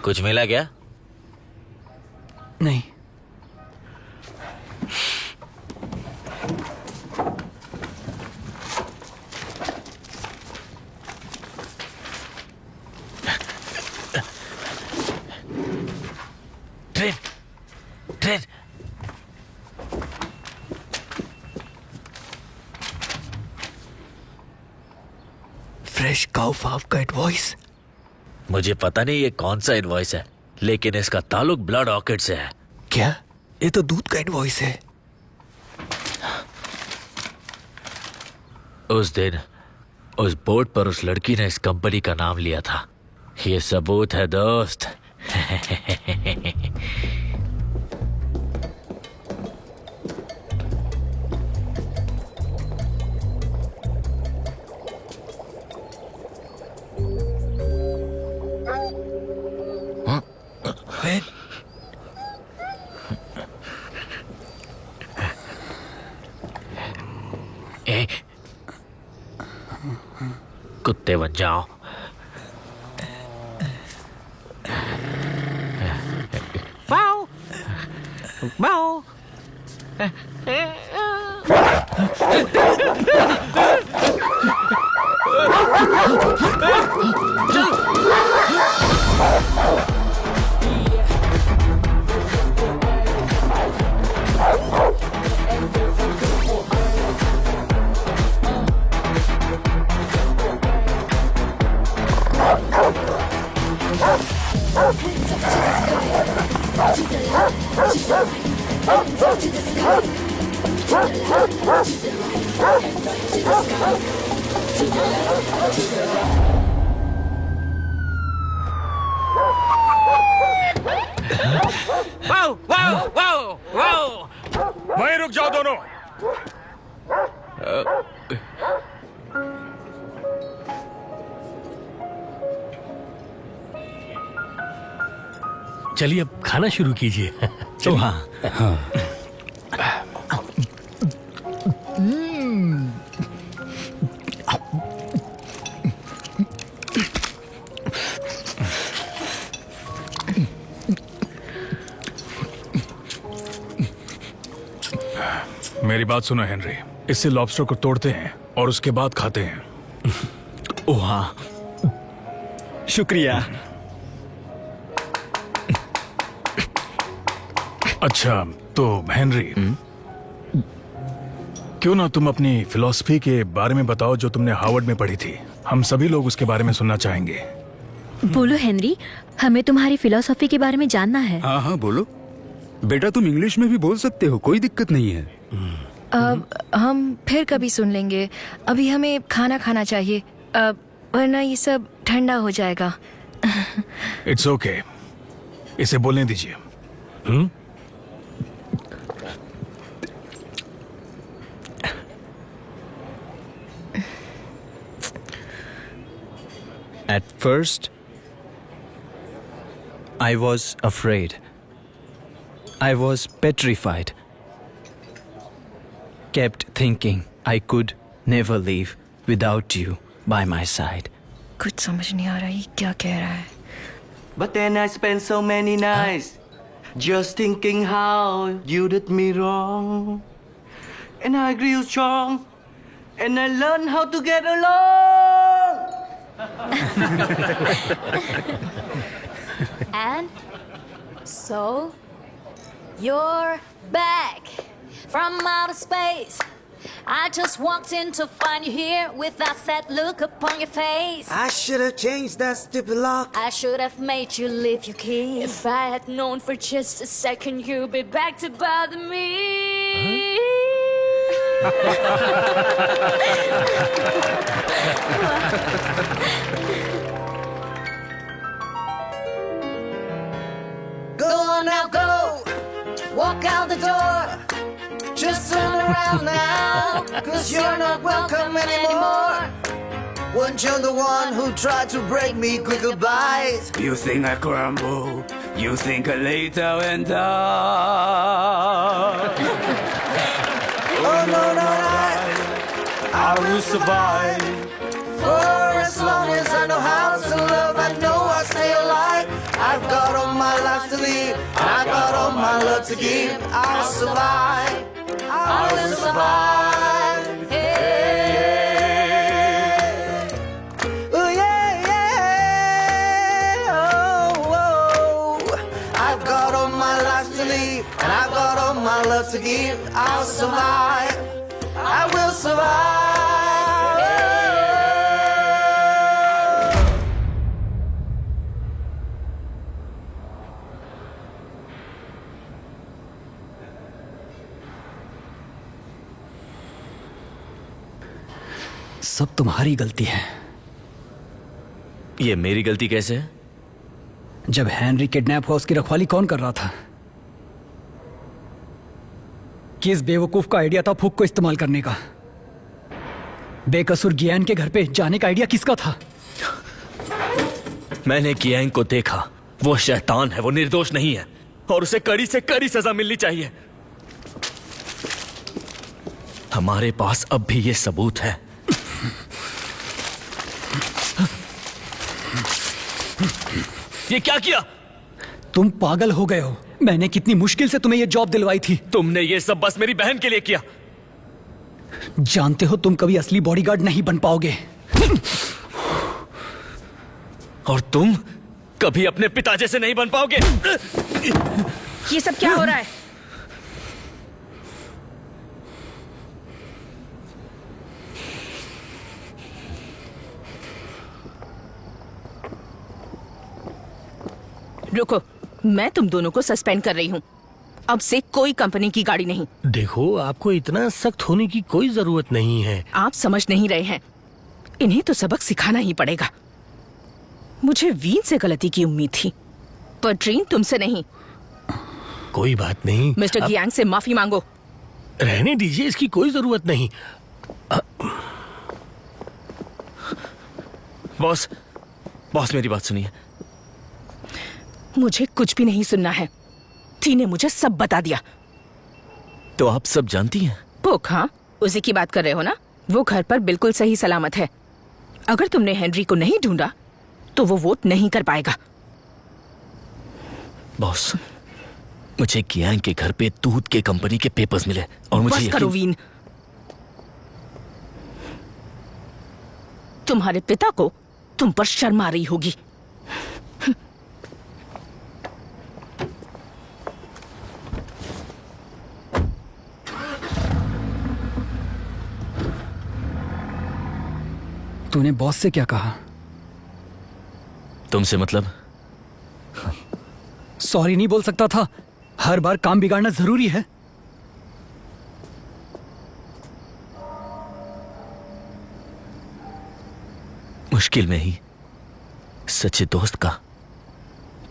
कुछ मिला क्या? नहीं। Train, train. Fresh cow Faf का वॉइस। मुझे पता नहीं ये कौन सा इनवॉइस है, लेकिन इसका ताल्लुक ब्लड ऑर्किड से है। क्या? ये तो दूध का इनवॉइस है। उस दिन उस बोर्ड पर उस लड़की ने इस कंपनी का नाम लिया था। ये सबूत है दोस्त। कुत्ते बच जाओ। Wow. Wow. Wow wow wow wow. वहीं रुक जाओ दोनों। चलिए अब खाना शुरू कीजिए। तो हाँ मेरी बात सुनो हेनरी, इससे लॉबस्टर को तोड़ते हैं और उसके बाद खाते हैं। ओह हाँ, शुक्रिया। अच्छा तो हेनरी, क्यों ना तुम अपनी फिलॉसफी के बारे में बताओ जो तुमने हार्वर्ड में पढ़ी थी। हम सभी लोग उसके बारे में सुनना चाहेंगे। बोलो हेनरी, हमें तुम्हारी फिलॉसफी के बारे में जानना है। हाँ हाँ बोलो बेटा, तुम इंग्लिश में भी बोल सकते हो, कोई दिक्कत नहीं है। अब हम फिर कभी सुन लेंगे, अभी हमें खाना खाना चाहिए, वरना ये सब ठंडा हो जाएगा। इट्स ओके, इसे बोलने दीजिए। At first, I was afraid. I was petrified. Kept thinking I could never leave without you by my side. कुछ समझ नहीं आ रहा ये क्या कह रहा है। But then I spent so many nights just thinking how you did me wrong. And I grew strong and I learned how to get along. And so you're back from outer space. I just walked in to find you here with that sad look upon your face. I should have changed that stupid lock. I should have made you leave your key. If I had known for just a second you'd be back to bother me. Go on now, go. Walk out the door. Just turn around now, 'cause you're not welcome anymore. Weren't you the one who tried to break me? Quick goodbyes. You think I crumble, you think I lay down and die. Oh no, no, I will survive. For as long as I know how to love, I know I'll stay alive. I've got all my life to live, I've got all my love to give. I'll survive, I will survive. Oh yeah, yeah. Oh, oh. I've got all my life to live, and I've got all my love to give. I'll survive, I will survive. सब तुम्हारी गलती है। ये मेरी गलती कैसे है? जब हेनरी किडनैप हुआ उसकी रखवाली कौन कर रहा था? किस बेवकूफ का आइडिया था फूक को इस्तेमाल करने का? बेकसूर गियान के घर पे जाने का आइडिया किसका था? मैंने गियांग को देखा, वो शैतान है, वो निर्दोष नहीं है और उसे कड़ी से कड़ी सजा मिलनी चाहिए। हमारे पास अब भी ये सबूत है। ये क्या किया? तुम पागल हो गए हो। मैंने कितनी मुश्किल से तुम्हें ये जॉब दिलवाई थी। तुमने ये सब बस मेरी बहन के लिए किया। जानते हो तुम कभी असली बॉडीगार्ड नहीं बन पाओगे। और तुम कभी अपने पिता जैसे नहीं बन पाओगे। ये सब क्या हो रहा है? रुको, मैं तुम दोनों को सस्पेंड कर रही हूँ। अब से कोई कंपनी की गाड़ी नहीं। देखो, आपको इतना सख्त होने की कोई जरूरत नहीं है। आप समझ नहीं रहे हैं, इन्हें तो सबक सिखाना ही पड़ेगा। मुझे वीन से गलती की उम्मीद थी, पर ट्रीन तुमसे नहीं। कोई बात नहीं। मिस्टर गियांग से माफी मांगो। रहने दीजिए, इसकी कोई जरूरत नहीं। बॉस, बॉस मेरी बात सुनिए। मुझे कुछ भी नहीं सुनना है। टी ने मुझे सब बता दिया। तो आप सब जानती हैं? पुक, हाँ, उसी की बात कर रहे हो ना? वो घर पर बिल्कुल सही सलामत है। अगर तुमने हेनरी को नहीं ढूंढा तो वो वोट नहीं कर पाएगा। बॉस, मुझे गियांग के घर पे दूध के कंपनी के पेपर्स मिले और मुझे बस करो वीन। तुम्हारे पिता को तुम पर शर्म आ रही होगी। तूने बॉस से क्या कहा? तुमसे मतलब? सॉरी नहीं बोल सकता था? हर बार काम बिगाड़ना जरूरी है? मुश्किल में ही सच्चे दोस्त का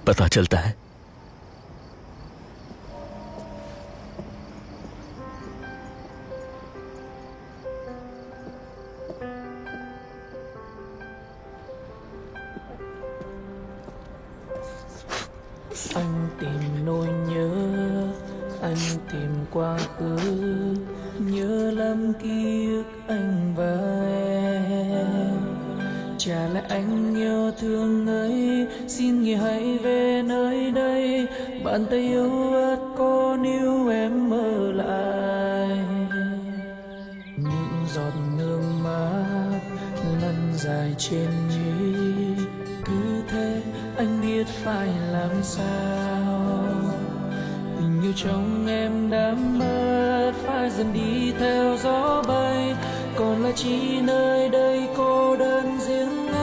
पता चलता है। Anh tìm nỗi nhớ, anh tìm quá khứ, nhớ lắm ký ức anh và em. Chả lẽ anh yêu thương ấy, xin người hãy về nơi đây, bàn tay yêu ớt có níu em mơ lại. Những giọt nước mắt lăn dài trên mi, cứ thế anh biết phải làm sao. Tình yêu trong em đã mất, phải dần đi theo gió bay, còn lại chỉ nơi đây cô đơn riêng anh.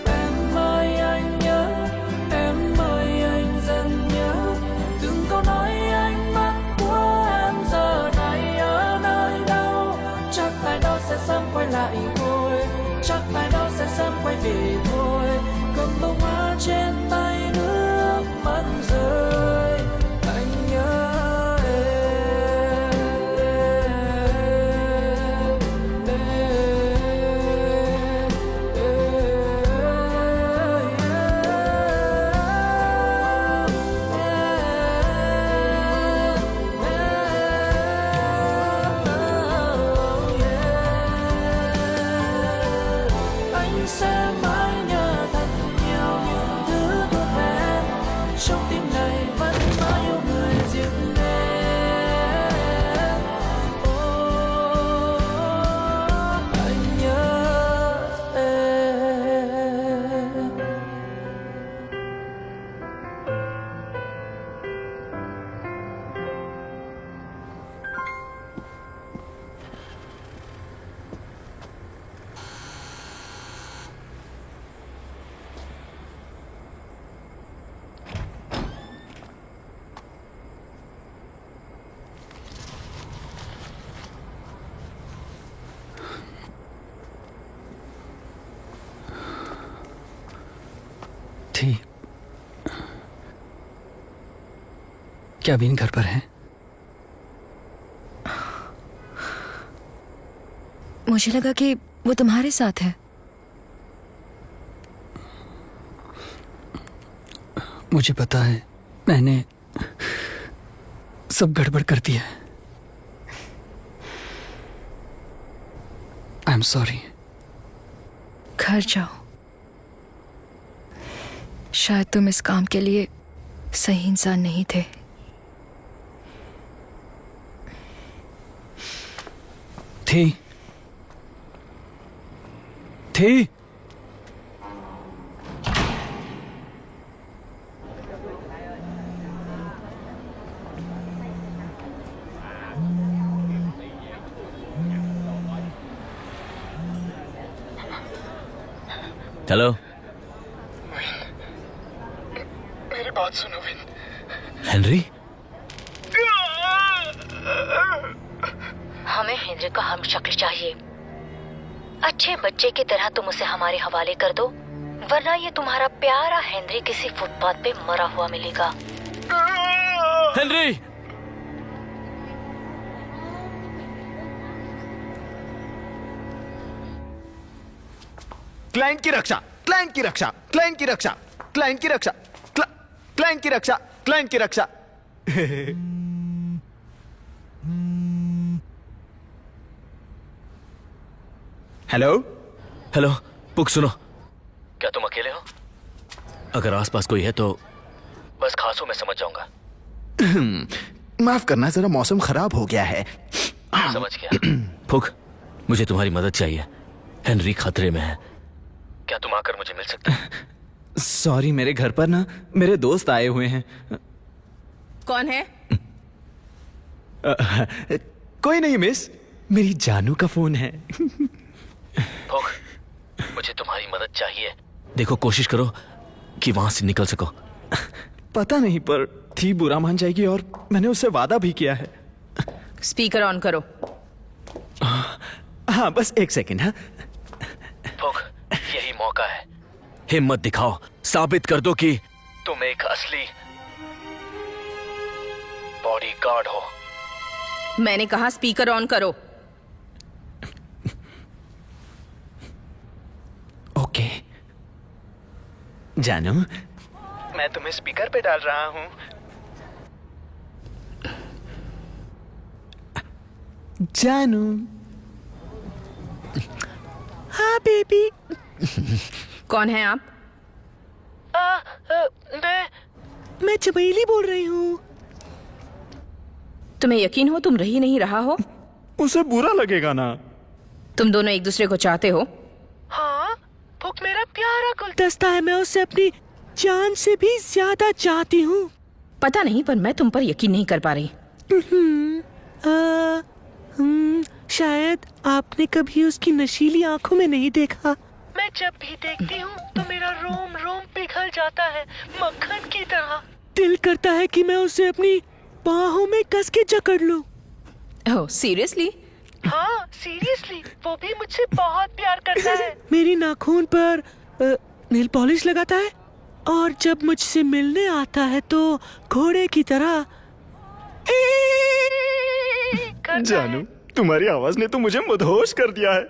Em ơi anh nhớ, em ơi anh dần nhớ, từng câu nói anh mắt của em giờ này ở nơi đâu. Chắc ai đó sẽ sớm quay lại thôi, chắc ai đó sẽ sớm quay về thôi. Cầm bông hoa trên tay nước mắt rơi, anh nhớ anh sẽ mãi nhớ thật nhiều những thứ thuộc về em. Trong tim này vẫn mãi yêu người riêng em. Anh nhớ em. थी। क्या Wien घर पर है? मुझे लगा कि वो तुम्हारे साथ है। मुझे पता है, मैंने सब गड़बड़ कर दिया। आई एम सॉरी। घर जाओ। शायद तुम इस काम के लिए सही इंसान नहीं थे। थी हेलो। मेरी बात सुनो विन। हेनरी। हमें हेनरी का हम शक्ल चाहिए। अच्छे बच्चे की तरह तुम उसे हमारे हवाले कर दो, वरना ये तुम्हारा प्यारा हेनरी किसी फुटपाथ पे मरा हुआ मिलेगा। हेनरी। क्लाइंट की रक्षा, क्लाइंट की रक्षा, क्लाइंट की रक्षा, क्लाइंट की रक्षा, क्लाइंट की रक्षा, क्लाइंट की रक्षा। हेलो हेलो पुक, सुनो। क्या तुम अकेले हो? अगर आसपास कोई है तो बस खांसो, मैं समझ जाऊंगा। माफ करना, जरा मौसम खराब हो गया है। समझ गया। पुक, मुझे तुम्हारी मदद चाहिए। हेनरी खतरे में है। क्या तुम आकर मुझे मिल सकते हैं? सॉरी, मेरे घर पर ना मेरे दोस्त आए हुए हैं। कौन है? कोई नहीं मिस, मेरी जानू का फोन है। पुक, मुझे तुम्हारी मदद चाहिए। देखो, कोशिश करो कि वहां से निकल सको। पता नहीं, पर थी बुरा मान जाएगी और मैंने उससे वादा भी किया है। स्पीकर ऑन करो। हाँ, बस एक सेकंड। हाँ, पुक, यही मौका है। हिम्मत दिखाओ, साबित कर दो कि तुम एक असली बॉडीगार्ड हो। मैंने कहा स्पीकर ऑन करो। ओके जानू, मैं तुम्हें स्पीकर पे डाल रहा हूं। जानू। हाँ बेबी। कौन है आप? मैं चमेली बोल रही हूँ। तुम्हें यकीन हो तुम रही नहीं रहा हो? उसे बुरा लगेगा ना। तुम दोनों एक दूसरे को चाहते हो? हाँ, भूख मेरा प्यारा गुलदस्ता है। मैं उसे अपनी जान से भी ज्यादा चाहती हूँ। पता नहीं, पर मैं तुम पर यकीन नहीं कर पा रही। शायद आपने कभी उसकी नशीली आंखों में नहीं देखा। मैं जब भी देखती हूँ तो मेरा रोम रोम पिघल जाता है, मक्खन की तरह। दिल करता है कि मैं उसे अपनी बाहों में कस के जकड़ लूं। ओह, सीरियसली? हाँ, सीरियसली। वो भी मुझसे बहुत प्यार करता है। मेरी नाखून पर नेल पॉलिश लगाता है और जब मुझसे मिलने आता है तो घोड़े की तरह जानू, तुम्हारी आवाज ने तो मुझे मदहोश कर दिया है।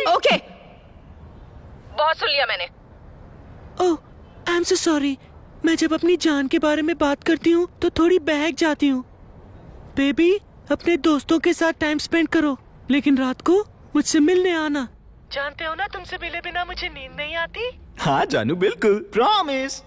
ओके, बहुत सुन लिया मैंने। ओह, आई एम सो सॉरी। मैं जब अपनी जान के बारे में बात करती हूँ तो थोड़ी बहक जाती हूँ। बेबी, अपने दोस्तों के साथ टाइम स्पेंड करो, लेकिन रात को मुझसे मिलने आना। जानते हो ना, तुमसे मिले बिना मुझे नींद नहीं आती। हाँ जानू, बिल्कुल, प्रॉमिस।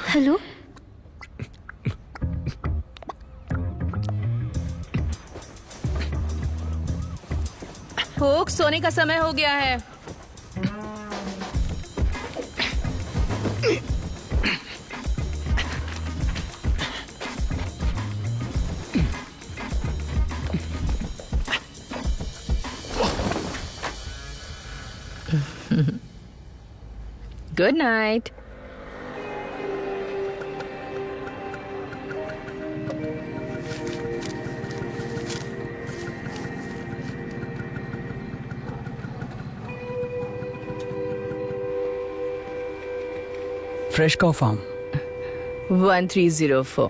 हेलो, फोक, सोने का समय हो गया है। Good night. फ्रेश कॉ फार्म 1304।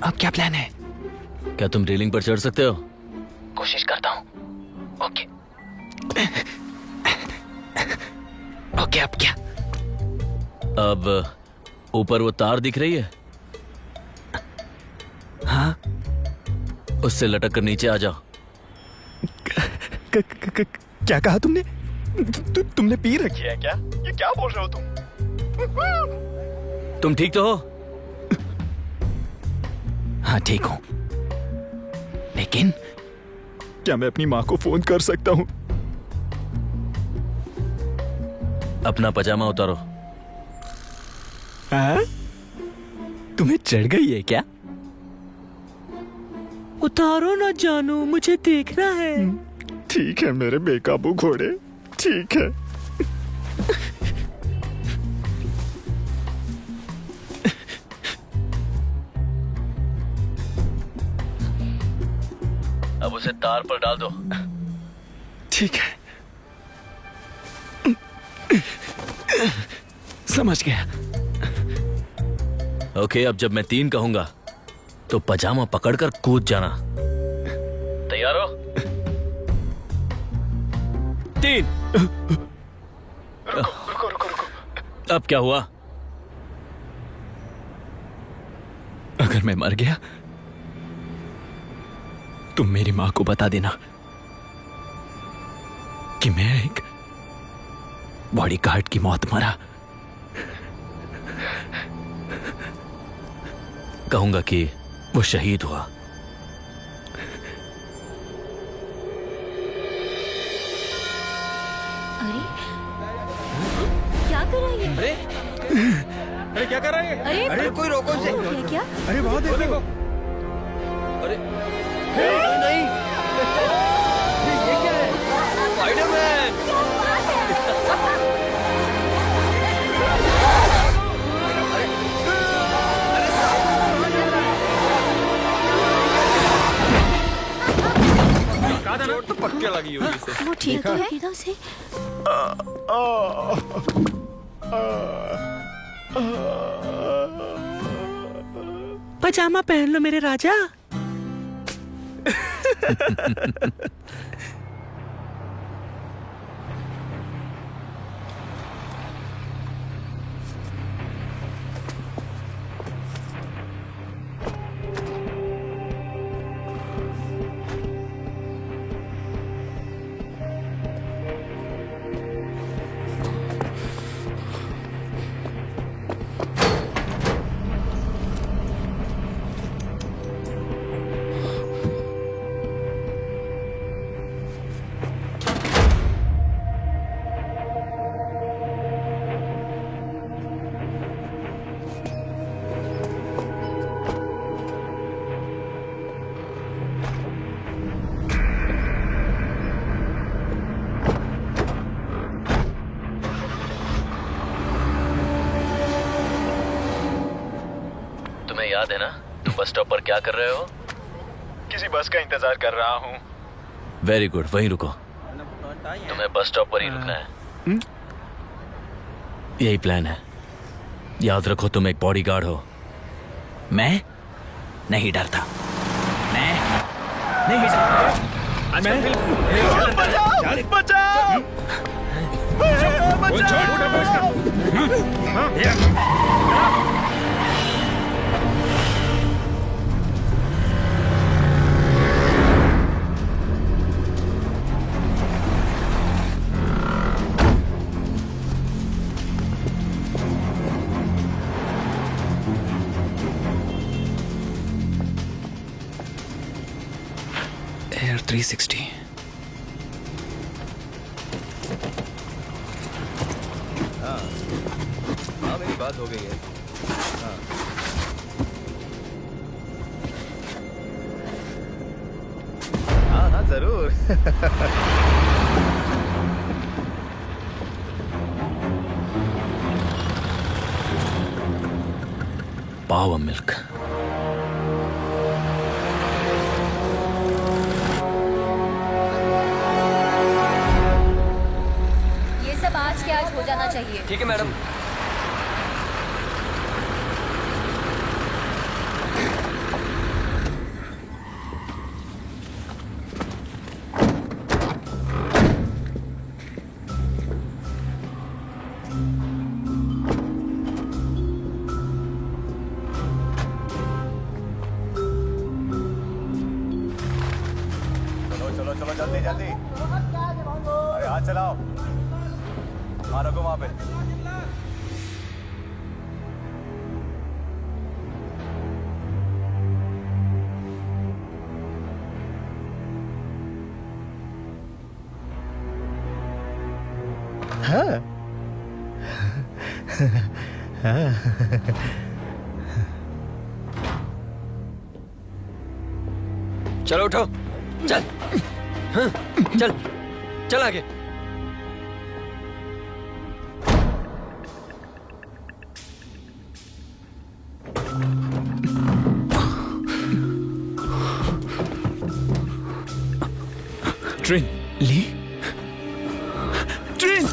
अब क्या प्लान है? क्या तुम रेलिंग पर चढ़ सकते हो? कोशिश करता हूँ। ओके ओके, अब क्या? अब ऊपर वो तार दिख रही है? हाँ। उससे लटक कर नीचे आ जाओ। क्या कहा तुमने? तुमने पी रखी है क्या? ये क्या बोल रहे हो तुम? तुम ठीक तो हो? हाँ ठीक हूं, लेकिन क्या मैं अपनी माँ को फोन कर सकता हूँ? अपना पजामा उतारो। हाँ? तुम्हें चढ़ गई है क्या? उतारो ना जानू, मुझे देखना है। ठीक है मेरे बेकाबू घोड़े, ठीक है। अब उसे तार पर डाल दो। ठीक है, समझ गया। ओके, अब जब मैं 3 कहूंगा तो पजामा पकड़कर कूद जाना। तैयार हो? 3। अब क्या हुआ? अगर मैं मर गया तुम मेरी मां को बता देना कि मैं एक बॉडीगार्ड की मौत मरा। कहूंगा कि वो शहीद हुआ। अरे क्या कर रहा है ये? अरे क्या कर रहा है? अरे कोई रोको इसे। हो गया क्या? अरे वहां देखो। अरे नहीं, ये क्या है? स्पाइडरमैन! चोट तो पक्के लगी होगी इसे। वो ठीक तो है एकदम से? पजामा पहन लो मेरे राजा। तुम्हें याद है ना तुम बस स्टॉप पर क्या कर रहे हो? किसी बस का इंतजार कर रहा हूँ। वेरी गुड, वहीं रुको। तुम्हें बस स्टॉप पर ही रुकना है। यही प्लान है। याद रखो तुम एक बॉडीगार्ड हो। मैं नहीं डरता, मैं नहीं डरता। बचाओ! एयर 360। हाँ मेरी बात हो गई है। हाँ हाँ जरूर। Power milk. ये सब आज के आज हो जाना चाहिए। ठीक है मैडम। चलाओ, मारो को वहां पे। हाँ चलो उठो, चल। हाँ, चल चल आगे। ट्रेन ली, ट्रेन,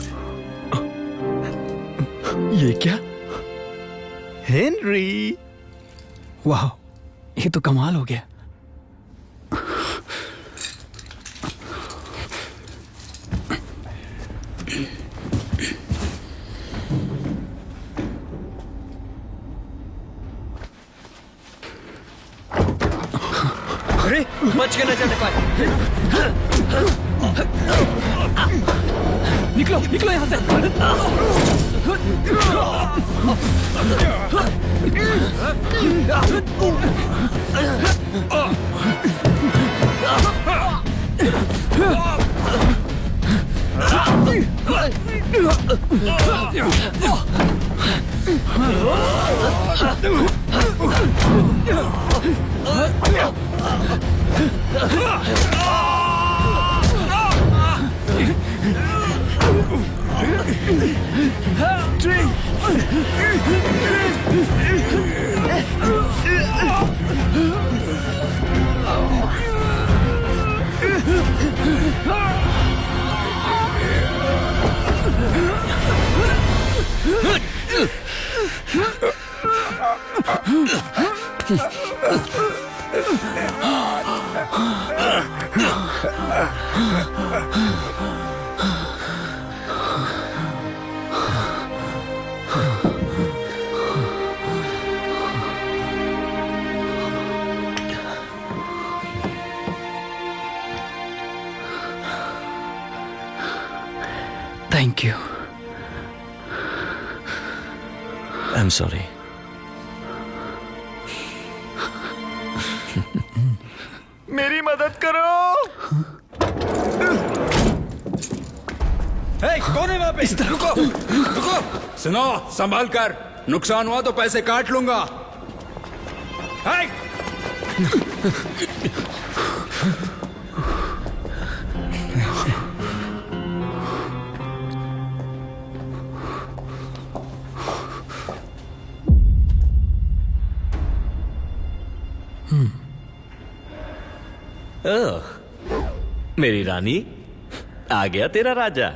ये क्या? हेनरी, वाह, ये तो कमाल हो गया। अरे बच के न जाने पाए। निकलो निकलो यहाँ से। Thank you. I'm sorry. मेरी मदद करो। कौन है वहां पे? रुको रुको, सुनो, संभाल कर, नुकसान हुआ तो पैसे काट लूंगा। ओह, मेरी रानी, आ गया तेरा राजा।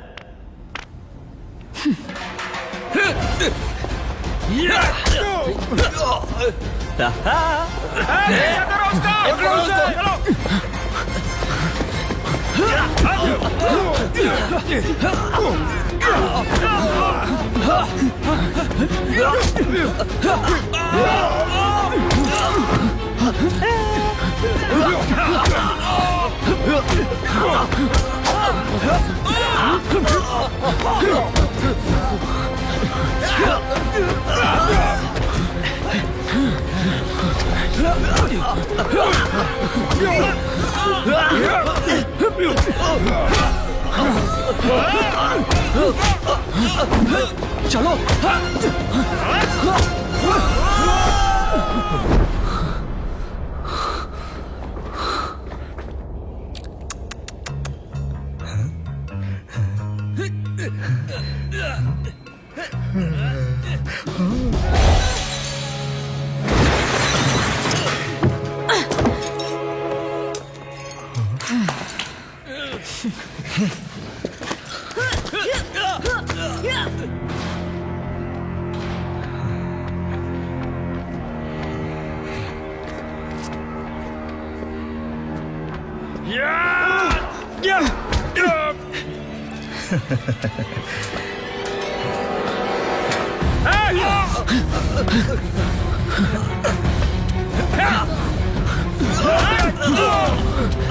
चलो।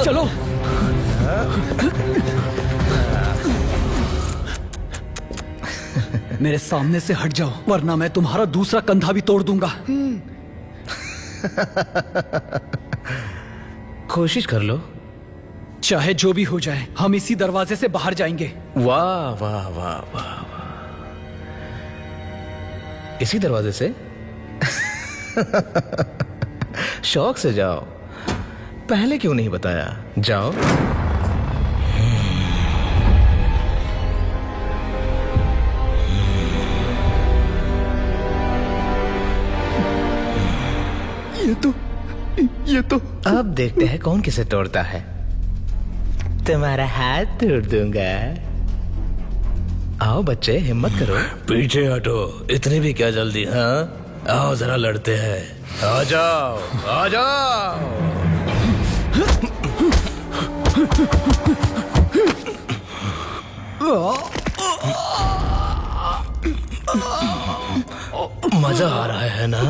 चलो। मेरे सामने से हट जाओ वरना मैं तुम्हारा दूसरा कंधा भी तोड़ दूंगा। कोशिश कर लो। चाहे जो भी हो जाए हम इसी दरवाजे से बाहर जाएंगे। वाह वाह वाह वाह, इसी दरवाजे से? शौक से जाओ, पहले क्यों नहीं बताया? जाओ। ये तो अब देखते हैं कौन किसे तोड़ता है। तुम्हारा हाथ तोड़ दूंगा। आओ बच्चे, हिम्मत करो। पीछे हटो, इतनी भी क्या जल्दी? हाँ, आओ जरा लड़ते हैं। आ जाओ, आ जाओ। मजा आ रहा है ना?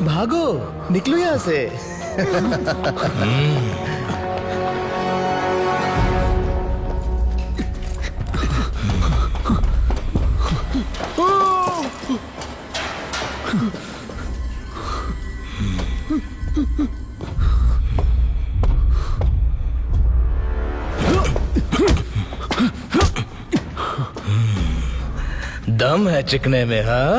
भागो, निकलो यहां से। दम है चिकने में, हाँ?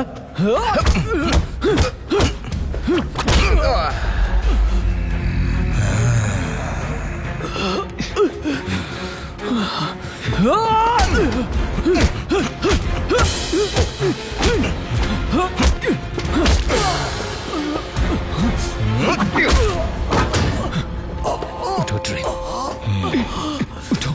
उठो ट्रेन। उठो।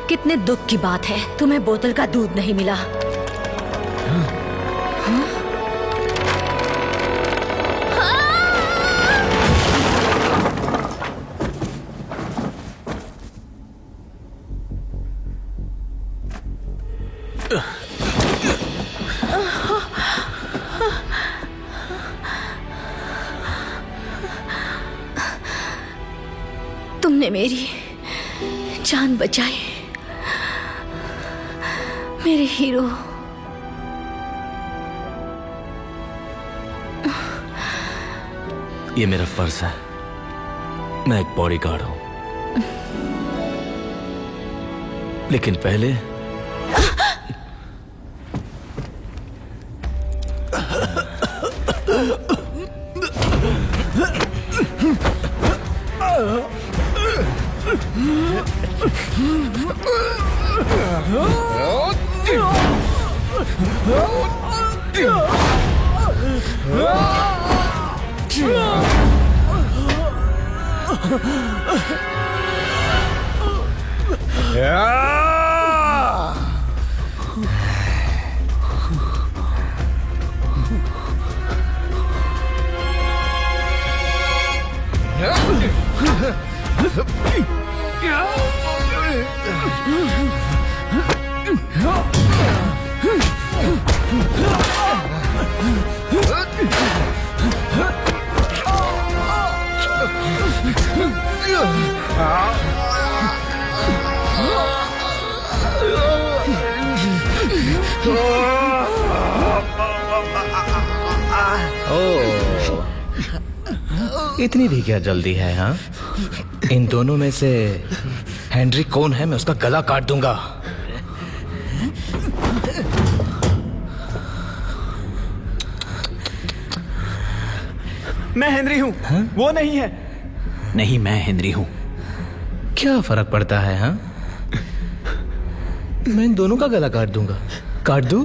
कितने दुख की बात है, तुम्हें बोतल का दूध नहीं मिला। तुमने मेरी जान बचाई, मेरे हीरो। ये मेरा फर्ज है, मैं एक बॉडीगार्ड हूं। लेकिन पहले इतनी भी क्या जल्दी है? हाँ, इन दोनों में से हेनरी कौन है? मैं उसका गला काट दूंगा। मैं हेनरी हूँ, वो नहीं है। नहीं, मैं हेनरी हूँ। क्या फर्क पड़ता है? हाँ, मैं इन दोनों का गला काट दूंगा। काट दूं?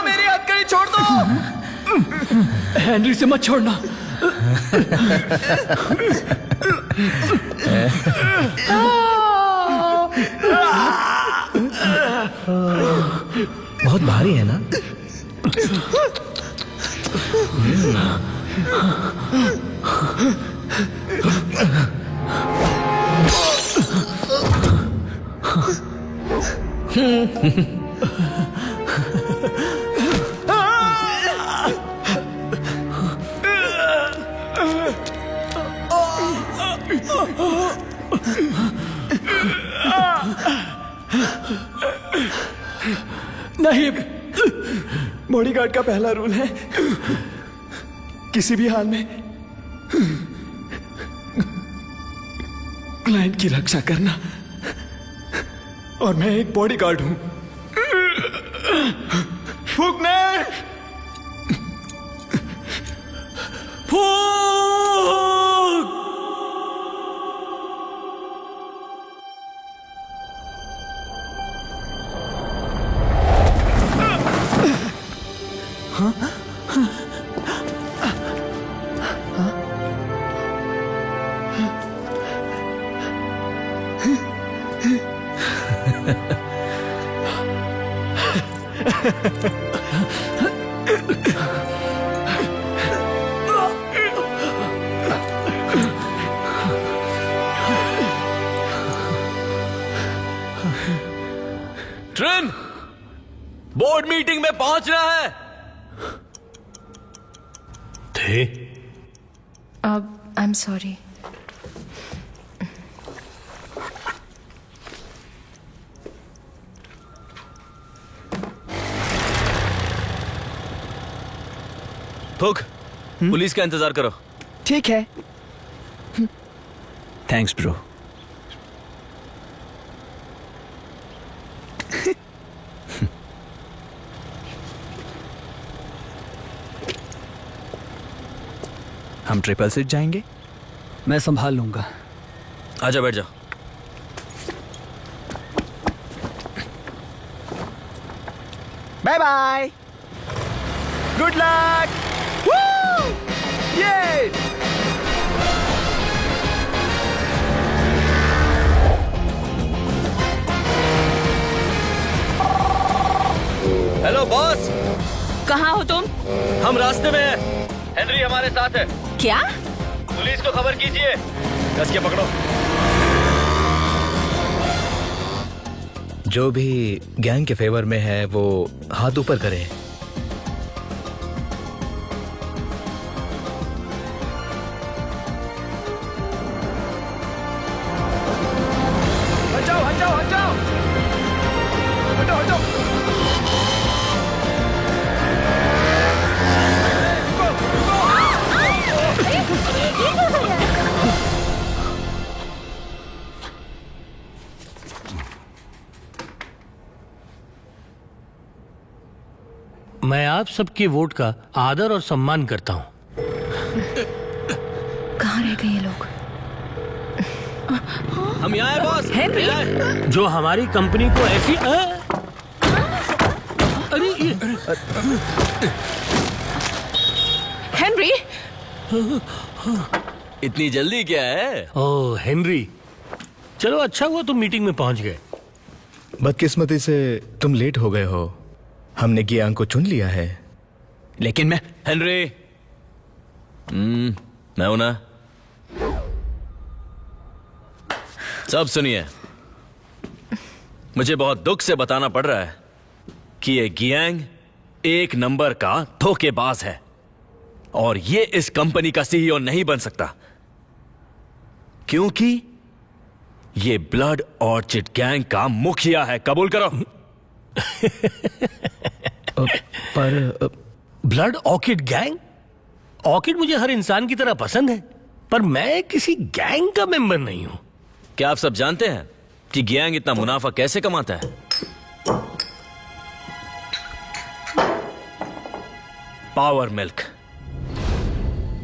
मेरी हथकड़ी छोड़ दो। हेनरी से मत छोड़ना। बहुत भारी है ना? नहीं, बॉडीगार्ड का पहला रूल है किसी भी हाल में क्लाइंट की रक्षा करना, और मैं एक बॉडीगार्ड हूं। फूकने, फूक। ट्रेन बोर्ड मीटिंग में पहुंचना है। थे अब आई एम सॉरी। थोक, पुलिस का इंतजार करो। ठीक है। Thanks bro. हम ट्रिपल सीट जाएंगे। मैं संभाल लूंगा। आजा, बैठ जाओ। Bye bye, good luck. ये हेलो बॉस, कहाँ हो तुम? हम रास्ते में हैं। हेनरी हमारे साथ है। क्या? पुलिस को खबर कीजिए। कस के पकड़ो। जो भी गैंग के फेवर में है वो हाथ ऊपर करे। हटाओ हटाओ हटाओ हटाओ हटाओ। मैं आप सबके वोट का आदर और सम्मान करता हूं। कहाँ रह गए ये लोग? हम यहाँ हैं बॉस। हेनरी, जो हमारी कंपनी को ऐसी अरे हेनरी, इतनी जल्दी क्या है? ओह हेनरी, चलो अच्छा हुआ तुम मीटिंग में पहुंच गए। बदकिस्मती से तुम लेट हो गए हो। हमने गियांग को चुन लिया है। लेकिन मैं हेनरी, मैं हूं ना। सब सुनिए, मुझे बहुत दुख से बताना पड़ रहा है कि ये गियांग एक नंबर का धोखेबाज है और ये इस कंपनी का सीईओ नहीं बन सकता क्योंकि ये ब्लड ऑर्चिड गैंग का मुखिया है। कबूल करो। पर ब्लड ऑर्किड गैंग? ऑर्किड मुझे हर इंसान की तरह पसंद है, पर मैं किसी गैंग का मेंबर नहीं हूं। क्या आप सब जानते हैं कि गैंग इतना मुनाफा कैसे कमाता है? Power milk.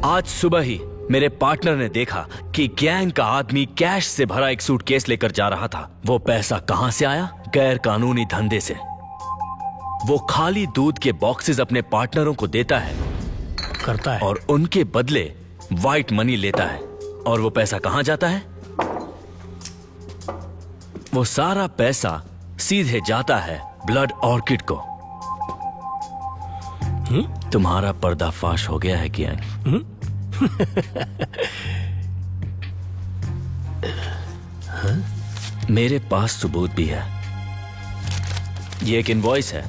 आज सुबह ही मेरे पार्टनर ने देखा कि गैंग का आदमी कैश से भरा एक सूटकेस लेकर जा रहा था। वो पैसा कहां से आया? गैर कानूनी धंधे से। वो खाली दूध के बॉक्सेस अपने पार्टनरों को देता है, करता है, और उनके बदले व्हाइट मनी लेता है। और वो पैसा कहां जाता है? वो सारा पैसा सीधे जाता है ब्लड ऑर्किड को। तुम्हारा पर्दाफाश हो गया है गैंग। मेरे पास सबूत भी है। ये एक इनवॉइस है।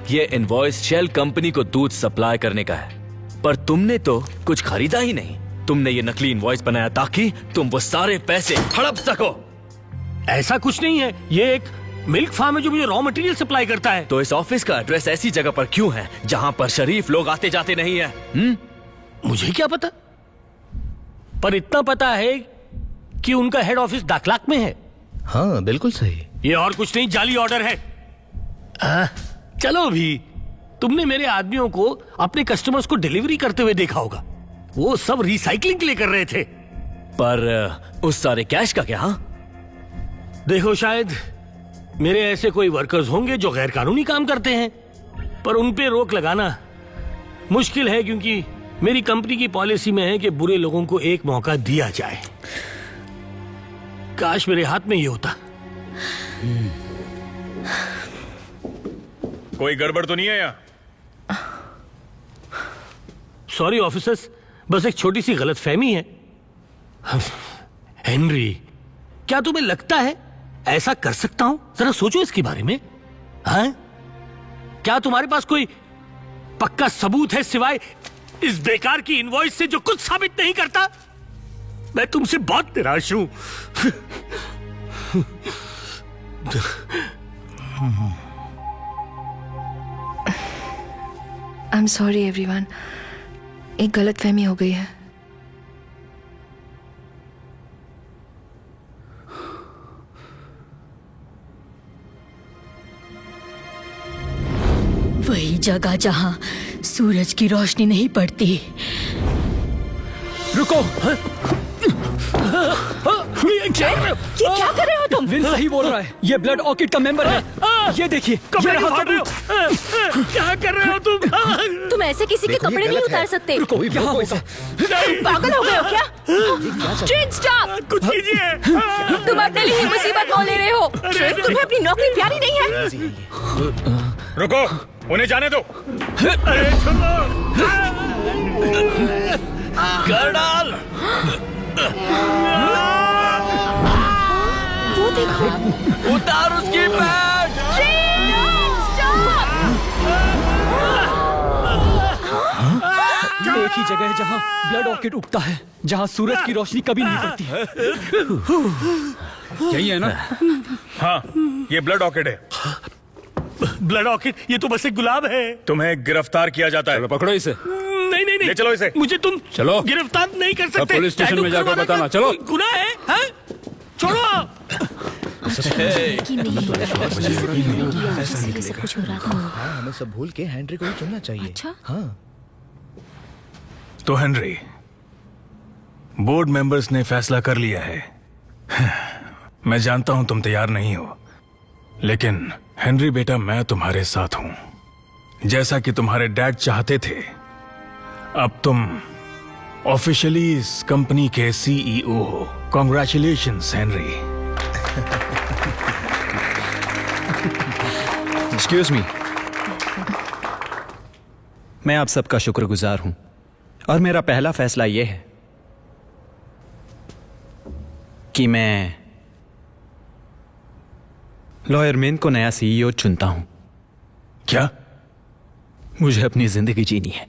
ये इनवॉइस शेल कंपनी को दूध सप्लाई करने का है, पर तुमने तो कुछ खरीदा ही नहीं। तुमने ये नकली इनवॉइस बनाया ताकि तुम वो सारे पैसे हड़प सको। ऐसा कुछ नहीं है। ये एक मिल्क फार्म है जो मुझे रॉ मटेरियल सप्लाई करता है। तो इस ऑफिस का एड्रेस ऐसी जगह पर क्यों है जहां पर शरीफ लोग आते जाते नहीं है? मुझे क्या पता, पर इतना पता है कि उनका हेड ऑफिस दाखलाक में है। हाँ बिल्कुल सही। ये और कुछ नहीं, जाली ऑर्डर है। चलो भी, तुमने मेरे आदमियों को अपने कस्टमर्स को डिलीवरी करते हुए देखा होगा। वो सब रिसाइकलिंग के लिए कर रहे थे। पर उस सारे कैश का क्या? देखो, शायद मेरे ऐसे कोई वर्कर्स होंगे जो गैर कानूनी काम करते हैं, पर उन पे रोक लगाना मुश्किल है क्योंकि मेरी कंपनी की पॉलिसी में है कि बुरे लोगों को एक मौका दिया जाए। काश मेरे हाथ में ये होता। कोई गड़बड़ तो नहीं है यहाँ? सॉरी ऑफिसर्स, बस एक छोटी सी गलतफहमी है। हेनरी, क्या तुम्हें लगता है ऐसा कर सकता हूं? जरा सोचो इसके बारे में। हाँ? क्या तुम्हारे पास कोई पक्का सबूत है सिवाय इस बेकार की इनवॉइस से जो कुछ साबित नहीं करता? मैं तुमसे बहुत निराश हूं। आई एम सॉरी एवरीवन, एक गलतफहमी हो गई है। वही जगह जहां सूरज की रोशनी नहीं पड़ती। रुको। ये क्या कर रहे हो तुम? विन सही बोल रहा है, ये ब्लड ऑर्किड का मेंबर है। ये देखिए, कपड़े उतार रहे हो। क्या कर रहे हो तुम? तुम ऐसे किसी के कपड़े नहीं उतार सकते। रुको, यहाँ होगा। पागल हो गए हो क्या? Train stop! कुछ कीजिए। तुम अपने लिए मुसीबत मोल ले रहे हो। ट्रेन, तुम्हें अपनी नौकरी प्यारी नहीं है? रुको, उन्हें जाने दो। अरे छोड़ो। कर डाल। वो देखो, उतार उसकी पैंट। एक ही जगह है जहां ब्लड ऑर्किड उगता है, जहां सूरज की रोशनी कभी नहीं पड़ती। यही है ना? हाँ, ये ब्लड ऑर्किड है। Blood orchid? ये तो बस एक गुलाब है। तुम्हें गिरफ्तार किया जाता है। पकड़ो इसे। नहीं नहीं नहीं, ले चलो इसे। मुझे तुम चलो। गिरफ्तार नहीं कर सकते। पुलिस स्टेशन में जाकर बताना। चलो। गुनाह है, हैं? छोड़ो। हमें सब भूल के हेनरी को ही चुनना चाहिए। अच्छा? हाँ। तो हेनरी, बोर्ड मेंबर्स ने फैसला कर लिया है। मैं जानता हूं तुम तैयार नहीं हो, लेकिन हेनरी बेटा, मैं तुम्हारे साथ हूं। जैसा कि तुम्हारे डैड चाहते थे, अब तुम ऑफिशियली इस कंपनी के सीईओ हो। Congratulations Henry. Excuse me. मैं आप सबका शुक्रगुजार हूं और मेरा पहला फैसला यह है कि मैं लॉयर मेन को नया सीईओ चुनता हूं। क्या? मुझे अपनी जिंदगी जीनी है।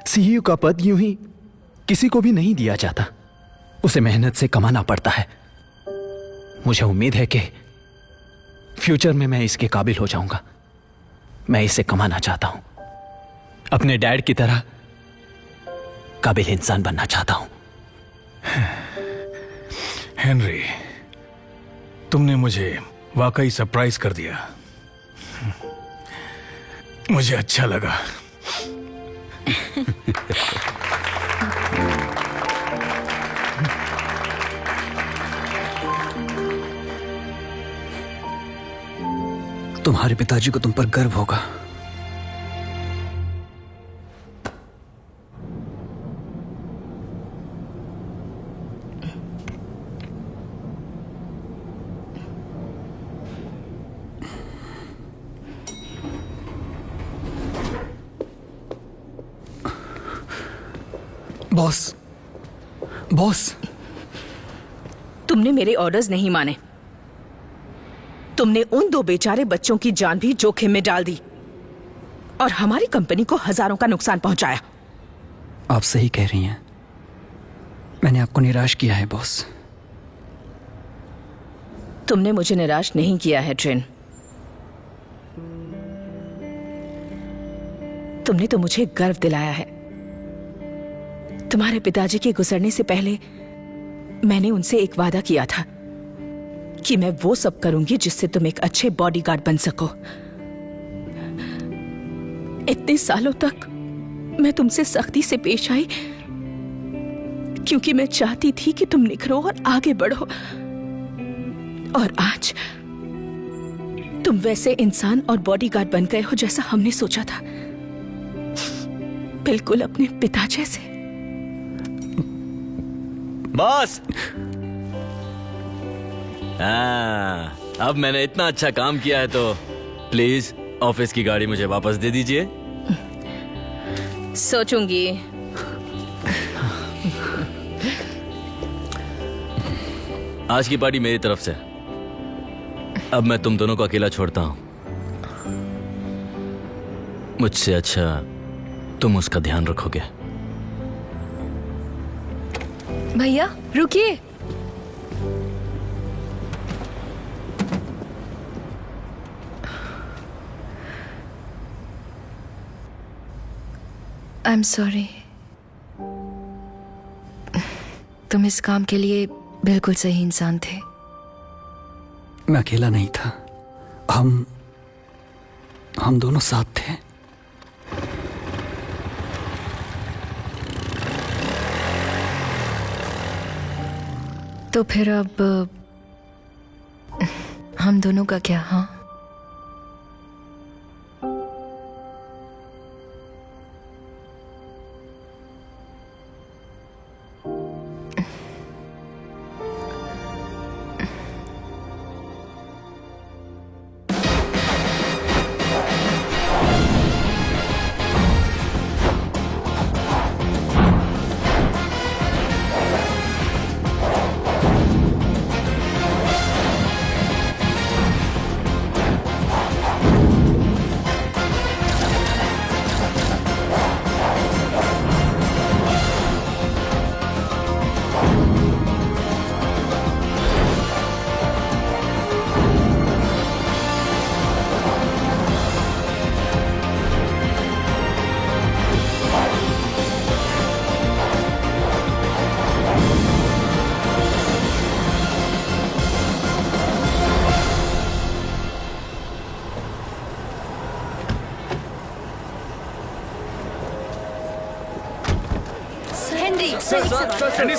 सीईओ का पद यूं ही किसी को भी नहीं दिया जाता, उसे मेहनत से कमाना पड़ता है। मुझे उम्मीद है कि फ्यूचर में मैं इसके काबिल हो जाऊंगा। मैं इसे कमाना चाहता हूं, अपने डैड की तरह काबिल इंसान बनना चाहता हूं। हेनरी, तुमने मुझे वाकई सरप्राइज कर दिया। मुझे अच्छा लगा। तुम्हारे पिताजी को तुम पर गर्व होगा। बॉस, बॉस, तुमने मेरे ऑर्डर्स नहीं माने। तुमने उन 2 बेचारे बच्चों की जान भी जोखिम में डाल दी और हमारी कंपनी को हजारों का नुकसान पहुंचाया। आप सही कह रही हैं। मैंने आपको निराश किया है बॉस। तुमने मुझे निराश नहीं किया है ट्रेन। तुमने तो मुझे गर्व दिलाया है। तुम्हारे पिताजी के गुजरने से पहले मैंने उनसे एक वादा किया था कि मैं वो सब करूंगी जिससे तुम एक अच्छे बॉडीगार्ड बन सको। इतने सालों तक मैं तुमसे सख्ती से पेश आई क्योंकि मैं चाहती थी कि तुम निखरो और आगे बढ़ो। और आज तुम वैसे इंसान और बॉडीगार्ड बन गए हो जैसा हमने सोचा था, बिल्कुल अपने पिता जैसे। बॉस, अब मैंने इतना अच्छा काम किया है तो प्लीज ऑफिस की गाड़ी मुझे वापस दे दीजिए। सोचूंगी। आज की पार्टी मेरी तरफ से। अब मैं तुम दोनों को अकेला छोड़ता हूं। मुझसे अच्छा तुम उसका ध्यान रखोगे। भैया रुकिए। आई एम सॉरी। तुम इस काम के लिए बिल्कुल सही इंसान थे। मैं अकेला नहीं था, हम दोनों साथ थे। तो फिर अब हम दोनों का क्या? हाँ,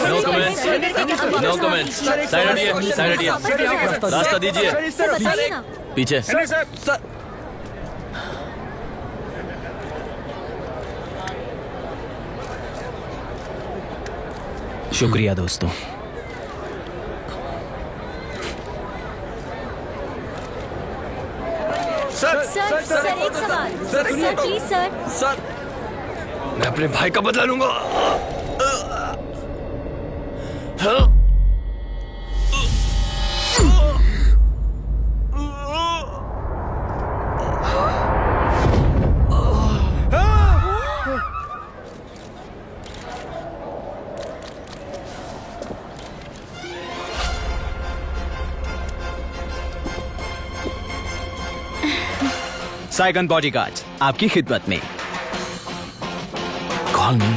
no comment, no comment. Side हटिए, साइड हटिए। रास्ता दीजिए। पीछे। शुक्रिया दोस्तों। सर एक सवाल। Sir please sir. मैं अपने भाई का बदला लूंगा। साइगन बॉडीगार्ड आपकी खिदमत में। कॉल मी